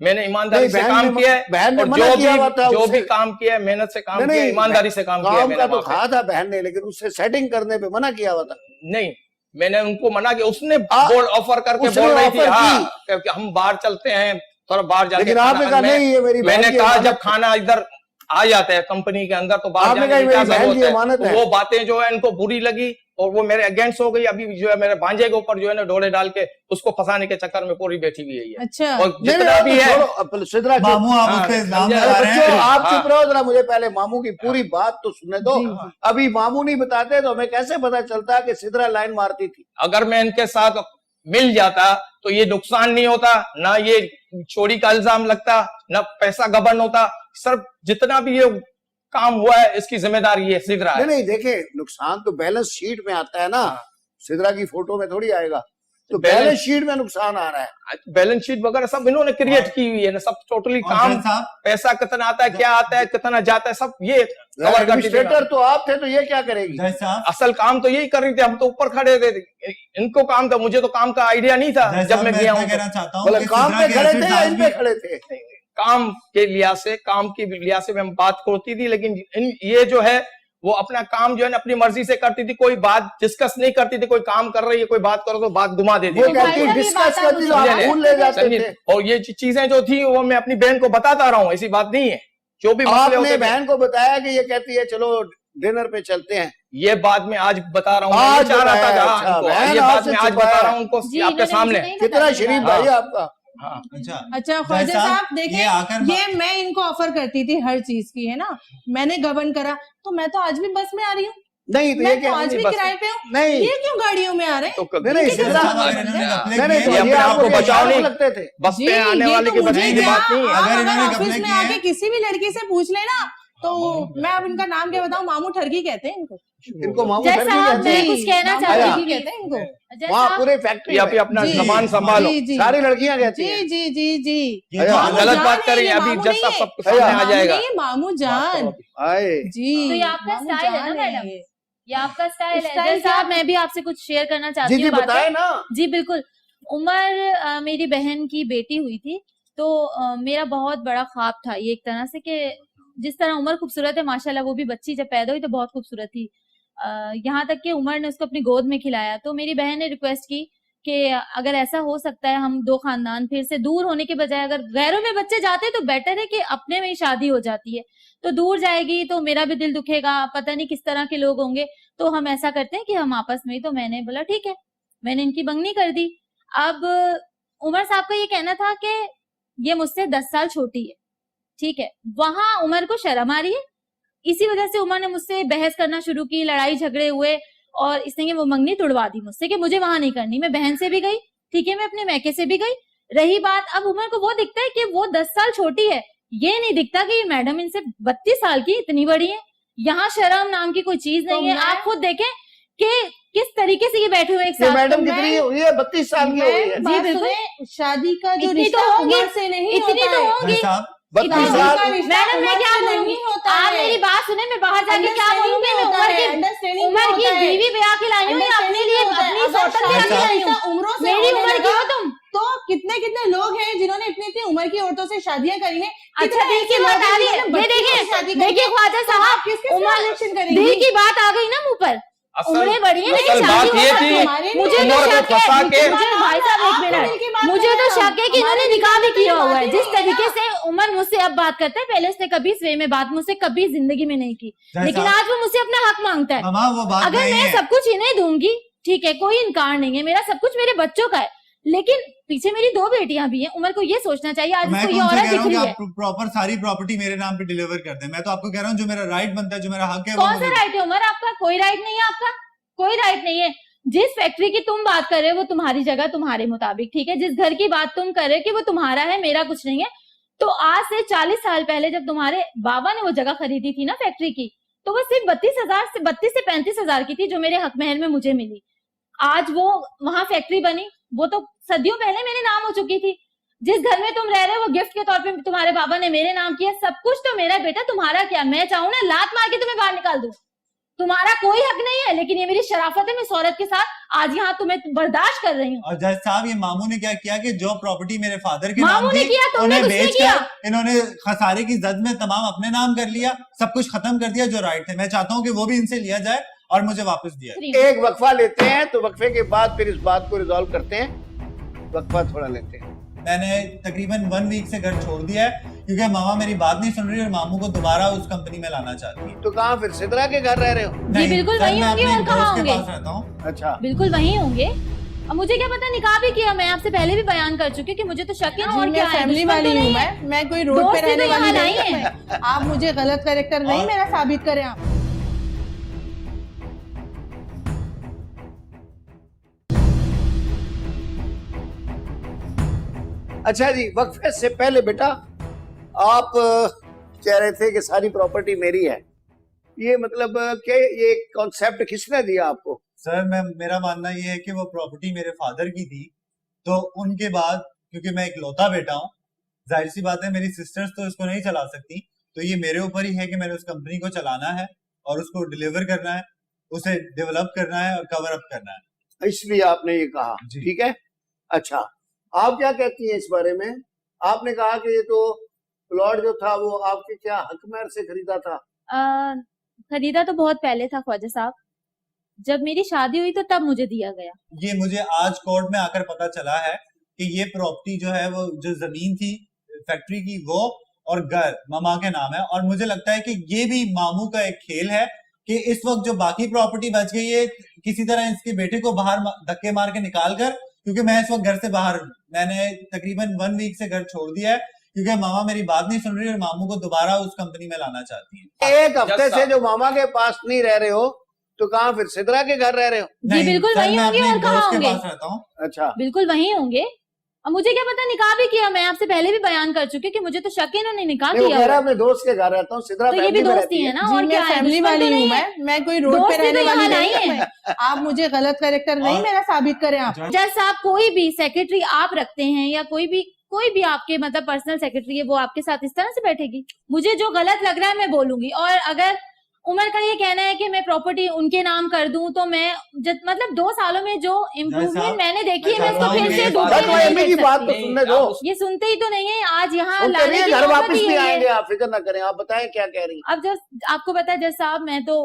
मैंने ईमानदारी से बहन काम ने- किया है, बहन ने और मना किया हुआ था जो उससे। भी काम किया है, मेहनत से काम किया है, ईमानदारी से काम किया है काम मैंने का तो वहाँ पे। कहा था बहन ने, लेकिन उससे सेटिंग करने पे मना किया हुआ था। नहीं, मैंने उनको मना किया, उसने आप- बोल ऑफर करके उसने बोल रही थी, ऑफर हाँ, की। कि हम बाहर चलते हैं, थोड़ा बाहर जाके लेकिन खाना आपने कहा खाने। नहीं, ये मेरी बहन मैंने की कहा अमानत जब है। खाना इधर आ जाता है कंपनी के अंदर तो बाहर आपने जाने कहा की मेरी क्या बहन की जरूरत अमानत है। है। तो वो बातें जो है इनको बुरी लगी और वो मेरे अगेंस्ट हो गई। अभी जो है मेरे भांजे के ऊपर जो है ना डोले डाल के उसको फंसाने के चक्कर में पूरी बैठी हुई है। अच्छा, और जितना भी है सिद्रा चुप। मामू आप हाँ, उस पे इल्जाम समझे? लगा रहे बच्चों हैं। आप हाँ। चुप रहो जरा, मुझे पहले मामू की पूरी बात तो सुनने दो। जी। अभी मामू नहीं बताते तो हमें कैसे पता चलता कि सिद्रा लाइन मारती थी? अगर मैं इनके साथ मिल जाता तो ये नुकसान नहीं होता, ना ये चोरी का इल्जाम लगता, ना पैसा गबन होता। सर जितना भी ये काम हुआ है इसकी जिम्मेदारी ये सिद्रा है। नहीं देखे, नुकसान तो बैलेंस शीट में आता है ना, सिद्रा की फोटो में थोड़ी आएगा। तो बैलेंस- बैलेंस शीट में नुकसान आ रहा है। बैलेंस शीट वगैरह सब इन्होंने क्रिएट की हुई है ना, सब टोटली और काम, जज साहब, पैसा कितना आता है, क्या आता है, कितना जाता है, सब ये कवर करती थी। एडमिनिस्ट्रेटर तो आप थे, तो ये क्या करेगी? जज साहब, असल काम तो यही कर रही थी, हम तो ऊपर खड़े थे, इनको काम था, मुझे तो काम का आइडिया नहीं था जज जब साहब, मैं मैं गया इतना हूँ। कहना चाहता हूँ मतलब कि काम सिद्रा पे के खड़े थे assets या आज इन भी- पे खड़े थे? काम के लिहाज से, काम की लिहाज से मैं बात करती थी, लेकिन ये जो है वो अपना काम जो है ना अपनी मर्जी से करती थी, कोई बात डिस्कस नहीं करती थी। कोई काम कर रही है, कोई बात करो तो बात घुमा देती वो थी। कहती भाई साहब, ये डिस्कस बात करती तो आप आप भूल ले जाते समझिए, थे। और ये चीजें जो थी वो मैं अपनी बहन को बताता रहा हूँ, ऐसी बात नहीं है। जो भी मसले आपने होते थे, बहन को बताया कि ये कहती है चलो डिनर पे चलते हैं, ये बात मैं आज बता रहा हूँ, मैं आज नहीं चाह रहा था बताया, जहाँ अच्छा, इनको, बहन ये आज बात से मैं आज छुपाया। बता रहा हूँ उनको जी, आपके इन्होंने सामने। मुझे नहीं कितना बताया। शरीफ भाई है आपका। हाँ अच्छा अच्छा ख्वाजा साहब, साहब ये देखिए, आकर ये मैं इनको ऑफर करती थी हर चीज की, है ना, मैंने गवर्न करा, तो मैं तो आज भी बस में आ रही हूँ, नहीं तो ये मैं तो क्या आज भी बस किराए पे हूँ, नहीं ये क्यों गाड़ियों में आ रहे हैं? तो नहीं, नहीं, इनके सिद्रा- साथ अगर बंद इन्होंने है। घपले नहीं नहीं किए तो हैं, ये अपने आप आपको को बचाओ बेशर्म नहीं। लगते थे। बस जी, पे आने ये वाले तो के मुझे बचने की क्या, बात नहीं है। आप अगर अगर इन्होंने ऑफिस घपले में किए आके हैं- किसी भी लड़की से पूछ लेना, तो मैं अब इनका नाम क्या बताऊं, मामू ठरकी कहते हैं इनको, इनको मामू जय ठरकी साहब, कहते मैं हैं। कुछ कहना मामू चाहती ठरकी थी। कहते हैं इनको। जय वहाँ साहब, पूरे फैक्ट्री ये अभी में अपना जी, जबान संभालो। जी जी सारी लड़कियां कहती जी हैं। जी जी जी ये अरे, तो मामू गलत जान बात है, करें ये अभी मामू जज नहीं साहब है। सबके सामने आ मामू जाएगा। नहीं है, मामू जान आए जी, तो ये आपका मामू स्टाइल है ना जान मैडम? ये। ये आपका स्टाइल है। स्टाइल जय साहब, मैं भी आपसे कुछ शेयर करना चाहती जी जी हूँ बातें। बताए ना। जी बिल्कुल। उमर मेरी बहन की बेटी हुई थी, तो मेरा बहुत बड़ा ख्वाब था ये एक तरह से, कि जिस तरह उमर खूबसूरत है माशाल्लाह, वो भी बच्ची जब पैदा हुई तो बहुत खूबसूरत थी। यहाँ तक कि उमर ने उसको अपनी गोद में खिलाया। तो मेरी बहन ने रिक्वेस्ट की कि अगर ऐसा हो सकता है, हम दो खानदान फिर से दूर होने के बजाय अगर गैरों में बच्चे जाते हैं तो बेटर है कि अपने में ही शादी हो जाती है। तो दूर जाएगी तो मेरा भी दिल दुखेगा, पता नहीं किस तरह के लोग होंगे, तो हम ऐसा करते हैं कि हम आपस में ही। तो मैंने बोला ठीक है, मैंने इनकी मंगनी कर दी। अब उमर साहब का ये कहना था कि ये मुझसे 10 साल छोटी है, ठीक है। वहां उमर को शर्म आ रही है, इसी वजह से उमर ने मुझसे बहस करना शुरू की, लड़ाई झगड़े हुए और इसने वो मंगनी तुड़वा दी मुझसे कि मुझे वहां नहीं करनी। मैं बहन से भी गई, ठीक है, मैं अपने मैके से भी गई। रही बात, अब उमर को वो दिखता है कि वो 10 साल छोटी है, ये नहीं दिखता कि ये मैडम इनसे 32 साल की इतनी बड़ी है। यहाँ शर्म नाम की कोई चीज तो नहीं है। मैं- आप खुद देखें कि किस तरीके से ये बैठे हुए एक ये साथ। मैडम तो कितनी मैं- हुई है? 32 साल की हो गई है। मैम, जी, बात बिल्कुल। सुने, शादी का जो इतनी तो रिश्ता होंगी, उम्र से नहीं इतनी होता तो है। होंगी। साहब 32 शादी साल का रिश्ता मैडम मैं उम्र क्या से बोलूंगी, नहीं होता आप है। मेरी बात सुने, मैं बाहर जाके क्या Understanding बोलूंगी। में मैं होता उमर है, की understanding में उमर की होता है। बीवी ब्याह के लाई हूँ या अपने लिए अपनी सौतन ब्याह के लाई हूँ। उम्रों से मेरी होने उम्र की लगा, हो तुम। तो कितने कितने लोग हैं जिन्होंने इतनी इतनी उम्र की औरतों से शादियां करी हैं। अच्छा, कितने दिल की ऐसे बात लोग आ हैं रही है, जिन्होंने ये बच्चियों से शादी देखिए करी देखिए है। ख्वाजा तो साहब, आप किसके उमर रिलेशन करेंगी? दिल की बात आ गई ना मुंह पर। उम्रें बड़ी है लेकिन असल शादी बात हो ये सकती थी, है। हमारे मुझे लिए तो उमर को शक है, फंसा के- मुझे भाई साहब एक आपको दिल की मिनट, बात मुझे तो करना, शक है कि इन्होंने हमारे निकाह भी दिल की किया बात हुआ है। ही जिस नहीं है तरीके ना। से उमर मुझसे अब बात करता है, पहले उसने कभी इस वे में बात मुझसे कभी जिंदगी में नहीं की, जैसा- लेकिन आज वो मुझसे अपना हक मांगता है। मामा वो बात अगर नहीं मैं है। सब कुछ इन्हें दूंगी, ठीक है, कोई इनकार नहीं है, मेरा सब कुछ मेरे बच्चों का है, लेकिन पीछे मेरी 2 बेटियां भी हैं। उमर को ये सोचना चाहिए आज मैं उसको ये तुमसे औरत कह दिख रहा हूँ कि रही है। आप प्रॉपर सारी प्रॉपर्टी मेरे नाम पे डिलीवर कर दें। मैं तो आपको कह रहा हूँ जो मेरा राइट बनता है, जो मेरा हक है, वो कौन सा मुझे- राइट है उमर आपका? कोई राइट नहीं है आपका, कोई राइट नहीं है। जिस फैक्ट्री की तुम बात कर रहे हो वो तुम्हारी जगह तुम्हारे मुताबिक, ठीक है। जिस घर की बात तुम कर रहे हो कि वो तुम्हारा है, मेरा कुछ नहीं है, तो आज से 40 साल पहले जब तुम्हारे बाबा ने वो जगह खरीदी थी ना फैक्ट्री की, तो वो सिर्फ 32 से 35 हजार की थी जो मेरे हक महल में मुझे मिली। आज वो वहां फैक्ट्री बनी, वो तो सदियों पहले मेरे नाम हो चुकी थी। जिस घर में तुम रह रहे हो वो गिफ्ट के तौर पे तुम्हारे बाबा ने मेरे नाम किया, सब कुछ तो मेरा बेटा, तुम्हारा क्या? मैं चाहूँ ना लात मार के तुम्हें बाहर निकाल दूं, तुम्हारा कोई हक नहीं है। लेकिन ये मेरी शराफत है, मैं इस औरत के साथ आज यहाँ तुम्हें बर्दाश्त कर रही हूँ। और जज साहब, ये मामू ने क्या किया कि जो प्रॉपर्टी मेरे फादर के मामू नाम ने थी, किया, तुमने उन्हें कुछ नहीं बेचकर किया। इन्होंने खसारे की जद में तमाम अपने नाम कर लिया, सब कुछ खत्म कर दिया जो राइट थे। मैं चाहता हूँ कि वो भी इनसे लिया जाए और मुझे वापस दिया जाए। एक वक्फा लेते हैं, तो वक्फे के बाद फिर इस बात को रिजॉल्व करते हैं। वक्फा थोड़ा लेते हैं। मैंने तकरीबन 1 वीक से घर छोड़ दिया है क्योंकि मामा मेरी बात नहीं सुन रही और मामू को दोबारा उस कंपनी में लाना चाहती है। तो कहाँ फिर सिद्रा के घर रह रहे हो? जी बिल्कुल सर, वहीं मैं होंगे अपने और एक कहाँ दोस्त के होंगे? पास रहता हूँ। अच्छा, बिल्कुल वहीं होंगे। अब मुझे क्या पता, निकाह भी किया, मैं आपसे पहले भी बयान कर चुकी हूँ कि मुझे तो शक है ना, और जी, क्या मैं है, फैमिली दुश्मन तो वाली हूँ, नहीं है। मैं कोई रोड पे दोस्ती तो रहने यहाँ वाली नहीं नहीं है। है। आप मुझे गलत कैरेक्टर नहीं और- मेरा साबित करें आप। अच्छा जी, वक्फे से पहले बेटा आप कह रहे थे कि सारी प्रॉपर्टी मेरी है। ये मतलब कि ये कॉन्सेप्ट किसने दिया आपको? सर मेरा मानना ये है कि वो प्रॉपर्टी मेरे फादर की थी, तो उनके बाद क्योंकि मैं इकलौता बेटा हूँ, जाहिर सी बात है मेरी सिस्टर्स तो इसको नहीं चला सकती, तो ये मेरे ऊपर ही है कि मैंने उस कंपनी को चलाना है और उसको डिलीवर करना है, उसे डेवलप करना है और कवर अप करना है। इसलिए आपने ये कहा, जी। ठीक है। अच्छा, आप क्या कहती हैं इस बारे में? आपने कहा कि ये तो प्लॉट जो था वो आपके क्या हक महर से खरीदा था? खरीदा तो बहुत पहले था ख्वाजा साहब, जब मेरी शादी हुई तो तब मुझे दिया गया। ये मुझे आज कोर्ट में आकर पता चला है कि ये प्रॉपर्टी जो है वो जो जमीन थी फैक्ट्री की वो और घर मामा के नाम है, और मुझे लगता है कि ये भी मामू का एक खेल है कि इस वक्त जो बाकी प्रॉपर्टी बच गई है किसी तरह इसके बेटे को बाहर धक्के मार के निकाल कर, क्योंकि मैं इस वक्त घर से बाहर हूं, मैंने तकरीबन 1 वीक से घर छोड़ दिया है क्योंकि मामा मेरी बात नहीं सुन रही और मामू को दोबारा उस कंपनी में लाना चाहती है। एक हफ्ते से जो मामा के पास नहीं रह रहे हो तो कहाँ फिर सिद्रा के घर रह रहे हो? जी नहीं, बिल्कुल सर, वही मैं होंगे अपने और एक कहाँ दोस्त के होंगे? पास रहता हूँ। अच्छा, बिल्कुल वही होंगे। अब मुझे क्या पता, निकाह भी किया, मैं आपसे पहले भी बयान कर चुकी हूँ कि मुझे तो शक है इन्होंने निकाह नहीं, वो किया कह रहा हुआ है अपने दोस्त के घर रहता हूँ, सिद्रा तो ये भी फैमिली में दोस्त रहती ही है है। ना, जी और मैं क्या है, फैमिली दुश्मन वाली तो हूँ, नहीं है। मैं कोई रोड पे दोस्ती रहने तो वाली यहाँ नहीं नहीं है। आप मुझे गलत कैरेक्टर नहीं और- मेरा साबित करें आप। जज साहब, कोई भी सेक्रेटरी आप रखते हैं या कोई भी आपके मतलब पर्सनल सेक्रेटरी है, वो आपके साथ इस तरह से बैठेगी? मुझे जो गलत लग रहा है मैं बोलूंगी। और अगर उमर का ये कहना है कि मैं प्रॉपर्टी उनके नाम कर दूं, तो मैं मतलब 2 सालों में जो इम्प्रूवमेंट मैंने देखी है, मैं इसको फिर से बात दूसरे तो में एमपी नहीं की देख बात तो सकती। सुनने दो, ये सुनते ही तो नहीं है। आज यहाँ सुनते लाने नहीं है, की घर नौबत वापस ही भी है ये। आएंगे, आप फिक्र ना करें। आप बताएं क्या कह रही हैं? अब जब आपको पता है जज साहब, मैं तो,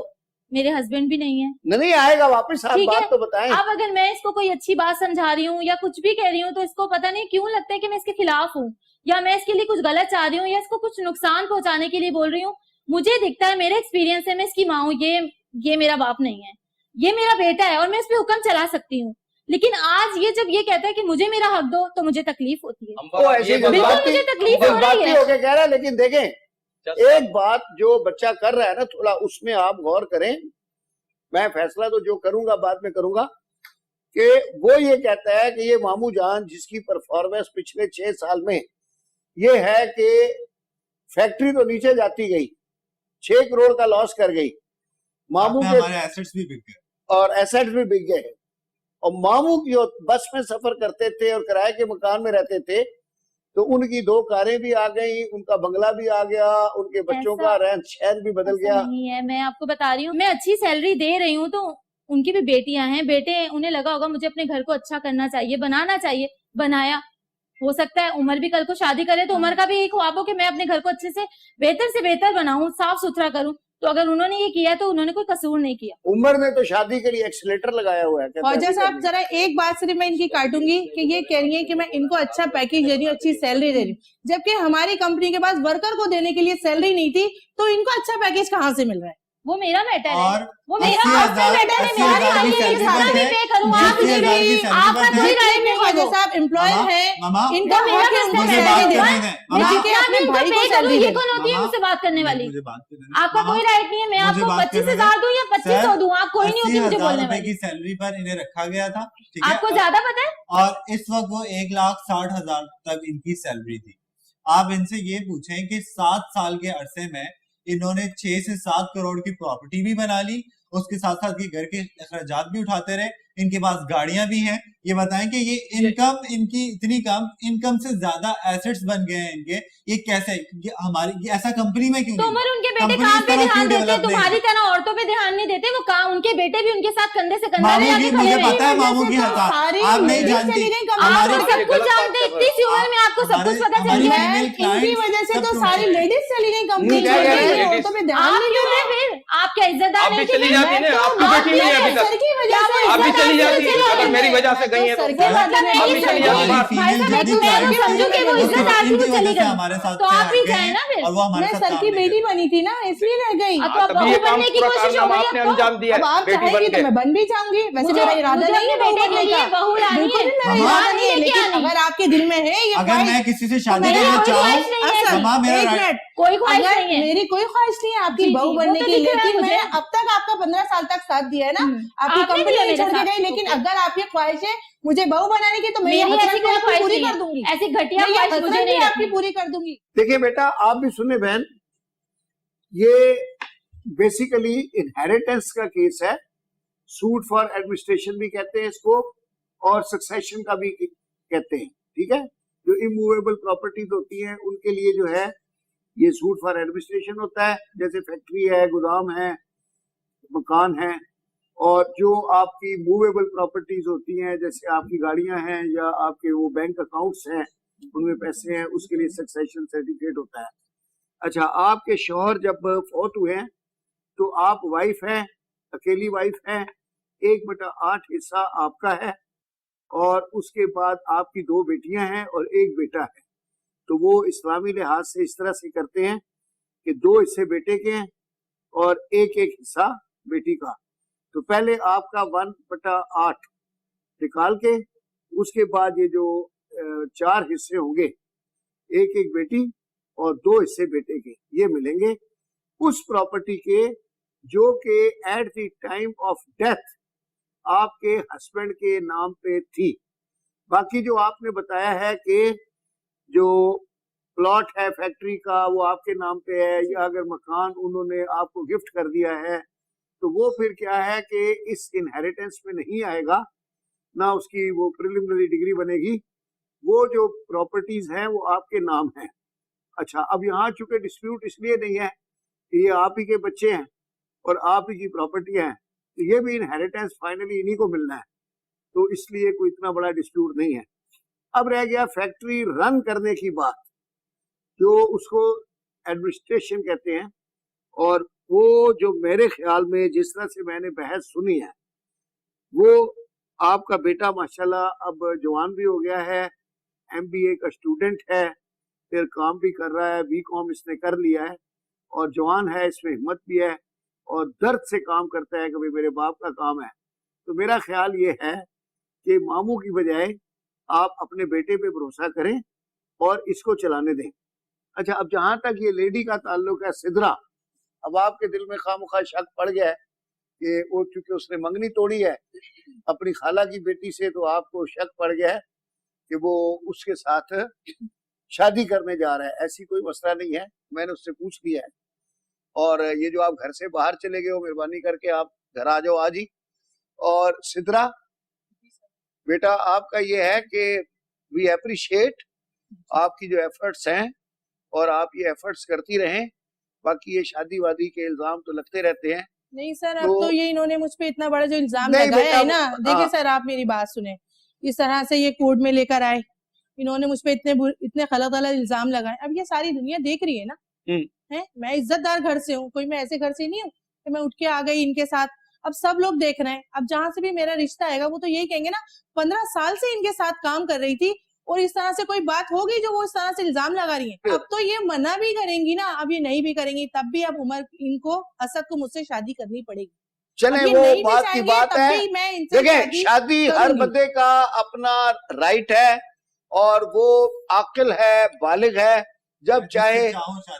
मेरे हस्बैंड भी नहीं है, नहीं आएगा वापस, आप ठीक है। बात तो बताएं। अब अगर मैं इसको कोई अच्छी बात समझा रही हूँ या कुछ भी कह रही हूँ, तो इसको पता नहीं क्यों लगता है कि मैं इसके खिलाफ हूँ या मैं इसके लिए कुछ गलत चाह रही हूँ या इसको कुछ नुकसान पहुंचाने के लिए बोल रही हूँ। मुझे दिखता है, मेरे एक्सपीरियंस से, मैं इसकी माँ हूँ, ये मेरा बाप नहीं है, ये मेरा बेटा है और मैं इस पे हुक्म चला सकती हूँ। लेकिन आज ये जब ये कहता है कि मुझे मेरा हक दो, तो मुझे तकलीफ होती है। वो ऐसी बिल्कुल मुझे तकलीफ हो रही जज्बाती है। होके कह रहा है, लेकिन देखें एक बात जो बच्चा कर रहा है ना, थोड़ा उसमें आप गौर करें। मैं फैसला तो जो करूंगा बाद में करूंगा कि वो ये कहता है कि ये मामू जान जिसकी परफॉर्मेंस पिछले 6 साल में ये है कि फैक्ट्री तो नीचे जाती गई, 6 करोड़ का लॉस कर गई, मामू के हमारे एसेट्स भी बिक गए और एसेट्स भी बिक गए। और मामू की जो बस में सफर करते थे और किराए के मकान में रहते थे, तो उनकी 2 कारें भी आ गई, उनका बंगला भी आ गया, उनके बच्चों का रहन सहन भी बदल ऐसा गया। नहीं है, मैं आपको बता रही हूँ, मैं अच्छी सैलरी दे रही हूँ, तो उनकी भी बेटियां हैं, बेटे, उन्हें लगा होगा मुझे अपने घर को अच्छा करना चाहिए, बनाना चाहिए, बनाया। हो सकता है उमर भी कल को शादी करे तो उमर का भी एक ख्वाब हो कि मैं अपने घर को अच्छे से बेहतर बनाऊं, साफ सुथरा करूं। तो अगर उन्होंने ये किया तो उन्होंने कोई कसूर नहीं किया। उमर ने तो शादी के लिए एक्सीलेटर लगाया हुआ है। कहता है ख्वाजा अभी साहब करनी। जरा एक बात सिर्फ मैं इनकी काटूंगी कि ये कह रही है कि मैं इनको अच्छा पैकेज दे रही हूँ, अच्छी सैलरी दे रही हूँ, जबकि हमारी कंपनी के पास वर्कर को देने के लिए सैलरी नहीं थी, तो इनको अच्छा पैकेज कहाँ से मिल रहा है? वो मेरा मैटर है, और वो मेरा 80,000 पर्सनल मैटर है, मेरा 80,000 की नहीं, सैलरी सारा पर मैं है, पे करूँ, आप 80,000 की सैलरी आपका पर कोई है। राइट नहीं है ख्वाजा वो। साहब एम्प्लॉयर मामा, है, मामा, इनका वो मेरा हक है उनको पर्सनल मुझे मैटर बात सैलरी है। करने देना। दें। मामा, लेकिन अपने उनको भाई को पे सैलरी करूँ, ये देना। कौन होती है मामा, मुझसे बात करने वाली? मुझे बात करने दें। आपका मामा, कोई राइट नहीं है, मैं मुझे आपको बात 25,000 करने दूं या 2500 दूं, आप कोई नहीं होती मुझे 80,000 बोलने रुपए वाली। की सैलरी पर इन्हें रखा गया था, ठीक है? आपको ज्यादा पता है? और इस वक्त वो 1,60,000 तक इनकी सैलरी थी। आप इनसे ये पूछें कि 7 साल के अरसे में इन्होंने 6 से 7 करोड़ की प्रॉपर्टी भी बना ली, उसके साथ साथ ये घर के अखराजात भी उठाते रहे, इनके पास गाड़ियां भी हैं। ये बताएं कि ये इनकम इनकी इतनी कम, इनकम से ज्यादा एसेट्स बन गए हैं इनके, ये कैसे? ये हमारी ये ऐसा कंपनी में क्यों तो नहीं? उमर उनके बेटे कंपनी काम इस पे तरह ध्यान क्यों देते, डेवलप नहीं तुम्हारी हुई? तरह औरतों पे ध्यान नहीं देते। वो काम, उनके बेटे भी उनके साथ कंधे से कंधा मामू मिला की के खड़े मुझे हुए पता है हैं। मामू की हरकत, सारी आप नहीं लेडीज जानती। चली गई आप कंपनी तो में। सब कुछ जानते, इतनी सी उम्र में आपको सब कुछ पता चल हमारे गया। female इनकी clients वजह से सब तो टूटे सारी हैं। लेडीज चली गई कंपनी क्या कह रहे हैं? औरतों पे ध्यान आप नहीं क्यों दे थे फिर? आप क्या इज्जतदार आप भी नहीं थे? चली जाती ना, आपकी बेटी नहीं है अभी तक। सर की वजह से आप भी चली जाती है, अगर मेरी वजह से गई है सर तो की वजह मतलब आप भी नहीं चली समझी। जाती। हमारी भाई female साहब, जितनी मैं तो clients समझू कि वो हैं, इज्जतदार थी, वो इनकी चली वजह से गई। हमारे साथ तो से आप भी हट गए जाए ना हैं फिर। और वो हमारे मैं साथ सर काम की नहीं बेटी कर बनी थी ना, इसलिए रह गई। अब तो आप तभी ये बहू काम बनने की पूरा कोशिश हो कारनामा गई आपने आपको। अंजाम दिया अब है, आप बेटी चाहेंगी बन तो के। मैं बन भी जाऊंगी, वैसे मुझे मेरा इरादा मुझे नहीं है अपने बहू बेटे के बनने लिए का, बहू लानी बिल्कुल है। भी मेरा मामा, इरादा नहीं है। लेके लेकिन आनी। अगर आपके दिल में है ये अगर ख्वाहिश, मैं किसी से शादी मेरी करना कोई चाहूँ, ख्वाहिश नहीं है। असल, मामा, मेरा एक राइट- मिनट, कोई ख्वाहिश अगर नहीं है। मेरी कोई ख्वाहिश नहीं है आपकी जी, बहू जी, बनने वो तो की, दिख रहा है लेकिन मुझे। मैं अब तक आपका 15 साल तक साथ दिया है ना, आपकी आपने कंपनी दिया नहीं मेरा छोड़ के साथ। गई, लेकिन अगर आपकी ख्वाहिश है मुझे बहू बनाने की, तो मेरी मेरी ऐसी कोई ख्वाहिश पूरी नहीं कर है। दूंगी, ऐसी घटिया मैं ये ख्वाहिश मुझे हसरत नहीं भी आपकी रखनी। पूरी कर दूंगी। देखिए बेटा, आप भी सुने बहन, ये बेसिकली इनहेरिटेंस का केस है। सूट फॉर एडमिनिस्ट्रेशन भी कहते हैं इसको और सक्सेशन का भी कहते हैं, ठीक है। जो इमूवेबल प्रॉपर्टीज होती हैं उनके लिए जो है ये सूट फॉर एडमिनिस्ट्रेशन होता है, जैसे फैक्ट्री है, गोदाम है, मकान है। और जो आपकी मूवेबल प्रॉपर्टीज होती हैं, जैसे आपकी गाड़ियां हैं या आपके वो बैंक अकाउंट्स हैं, उनमें पैसे हैं, उसके लिए सक्सेशन सर्टिफिकेट होता है। अच्छा, आपके शौहर जब फौत हुए हैं तो आप वाइफ हैं, अकेली वाइफ हैं, 1/8 हिस्सा आपका है और उसके बाद आपकी 2 बेटियां हैं और 1 बेटा है। तो वो इस्लामी लिहाज से इस तरह से करते हैं कि 2 हिस्से बेटे के हैं और 1-1 हिस्सा बेटी का, तो पहले आपका 1/8 निकाल के उसके बाद ये जो 4 हिस्से होंगे, एक एक बेटी और 2 हिस्से बेटे के, ये मिलेंगे उस प्रॉपर्टी के जो कि at the time of death आपके हस्बैंड के नाम पे थी। बाकी जो आपने बताया है कि जो प्लॉट है फैक्ट्री का वो आपके नाम पे है, या अगर मकान उन्होंने आपको गिफ्ट कर दिया है, तो वो फिर क्या है कि इस इनहेरिटेंस में नहीं आएगा, ना उसकी वो प्रिलिमिनरी डिग्री बनेगी। वो जो प्रॉपर्टीज हैं वो आपके नाम है। अच्छा, अब यहाँ चूंकि डिस्प्यूट इसलिए नहीं है कि ये आप ही के बच्चे हैं और आप ही की प्रॉपर्टी है, तो ये भी इनहेरिटेंस फाइनली इन्हीं को मिलना है, तो इसलिए कोई इतना बड़ा डिस्प्यूट नहीं है। अब रह गया फैक्ट्री रन करने की बात, जो उसको एडमिनिस्ट्रेशन कहते हैं, और वो जो मेरे ख्याल में जिस तरह से मैंने बहस सुनी है, वो आपका बेटा माशाल्लाह अब जवान भी हो गया है, MBA का स्टूडेंट है, फिर काम भी कर रहा है, BCom इसने कर लिया है और जवान है, इसमें हिम्मत भी है और दर्द से काम करता है कि भाई मेरे बाप का काम है। तो मेरा ख्याल ये है कि मामू की बजाय आप अपने बेटे पे भरोसा करें और इसको चलाने दें। अच्छा, अब जहां तक ये लेडी का ताल्लुक है सिद्रा, अब आपके दिल में खामखा शक पड़ गया है कि वो चूंकि उसने मंगनी तोड़ी है अपनी खाला की बेटी से, तो आपको शक पड़ गया है कि वो उसके साथ शादी करने जा रहा है। ऐसी कोई मसला नहीं है, मैंने उससे पूछ लिया है। और ये जो आप घर से बाहर चले गए हो, मेहरबानी करके आप घर आ जाओ आज ही। और सिद्रा बेटा, आपका ये है कि वी एप्रिशिएट आपकी जो एफर्ट्स हैं और आप ये एफर्ट्स करती रहें। बाकी ये शादी वादी के इल्जाम तो लगते रहते हैं। नहीं सर, अब तो ये इन्होंने मुझ पे इतना बड़ा जो इल्जाम लगाया है ना, देखिए सर आप मेरी बात सुने, इस तरह से ये कोर्ट में लेकर आए, इन्होंने मुझ पे इतने गलत इल्जाम लगाए। अब ये सारी दुनिया देख रही है ना, है मैं इज्जतदार घर से हूँ, कोई मैं ऐसे घर से नहीं हूँ कि मैं उठ के आ गई इनके साथ। अब सब लोग देख रहे हैं, अब जहां से भी मेरा रिश्ता आएगा वो तो यही कहेंगे ना, 15 साल से इनके साथ काम कर रही थी और इस तरह से कोई बात होगी जो वो इस तरह से इल्जाम लगा रही है। अब तो ये मना भी करेंगी ना, अब ये नहीं भी करेंगी तब भी अब उमर इनको असद को मुझसे शादी करनी पड़ेगी। चले वो बात की बात है। देखिए, शादी हर बंदे का अपना राइट है और वो आकिल है, बालिग है, जब चाहे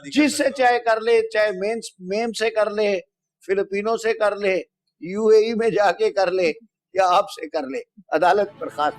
जिससे चाहे कर ले, चाहे मेम से कर ले, फिलिपिनो से कर ले, UAE में जाके कर ले या आपसे कर ले, अदालत बर्खास्त।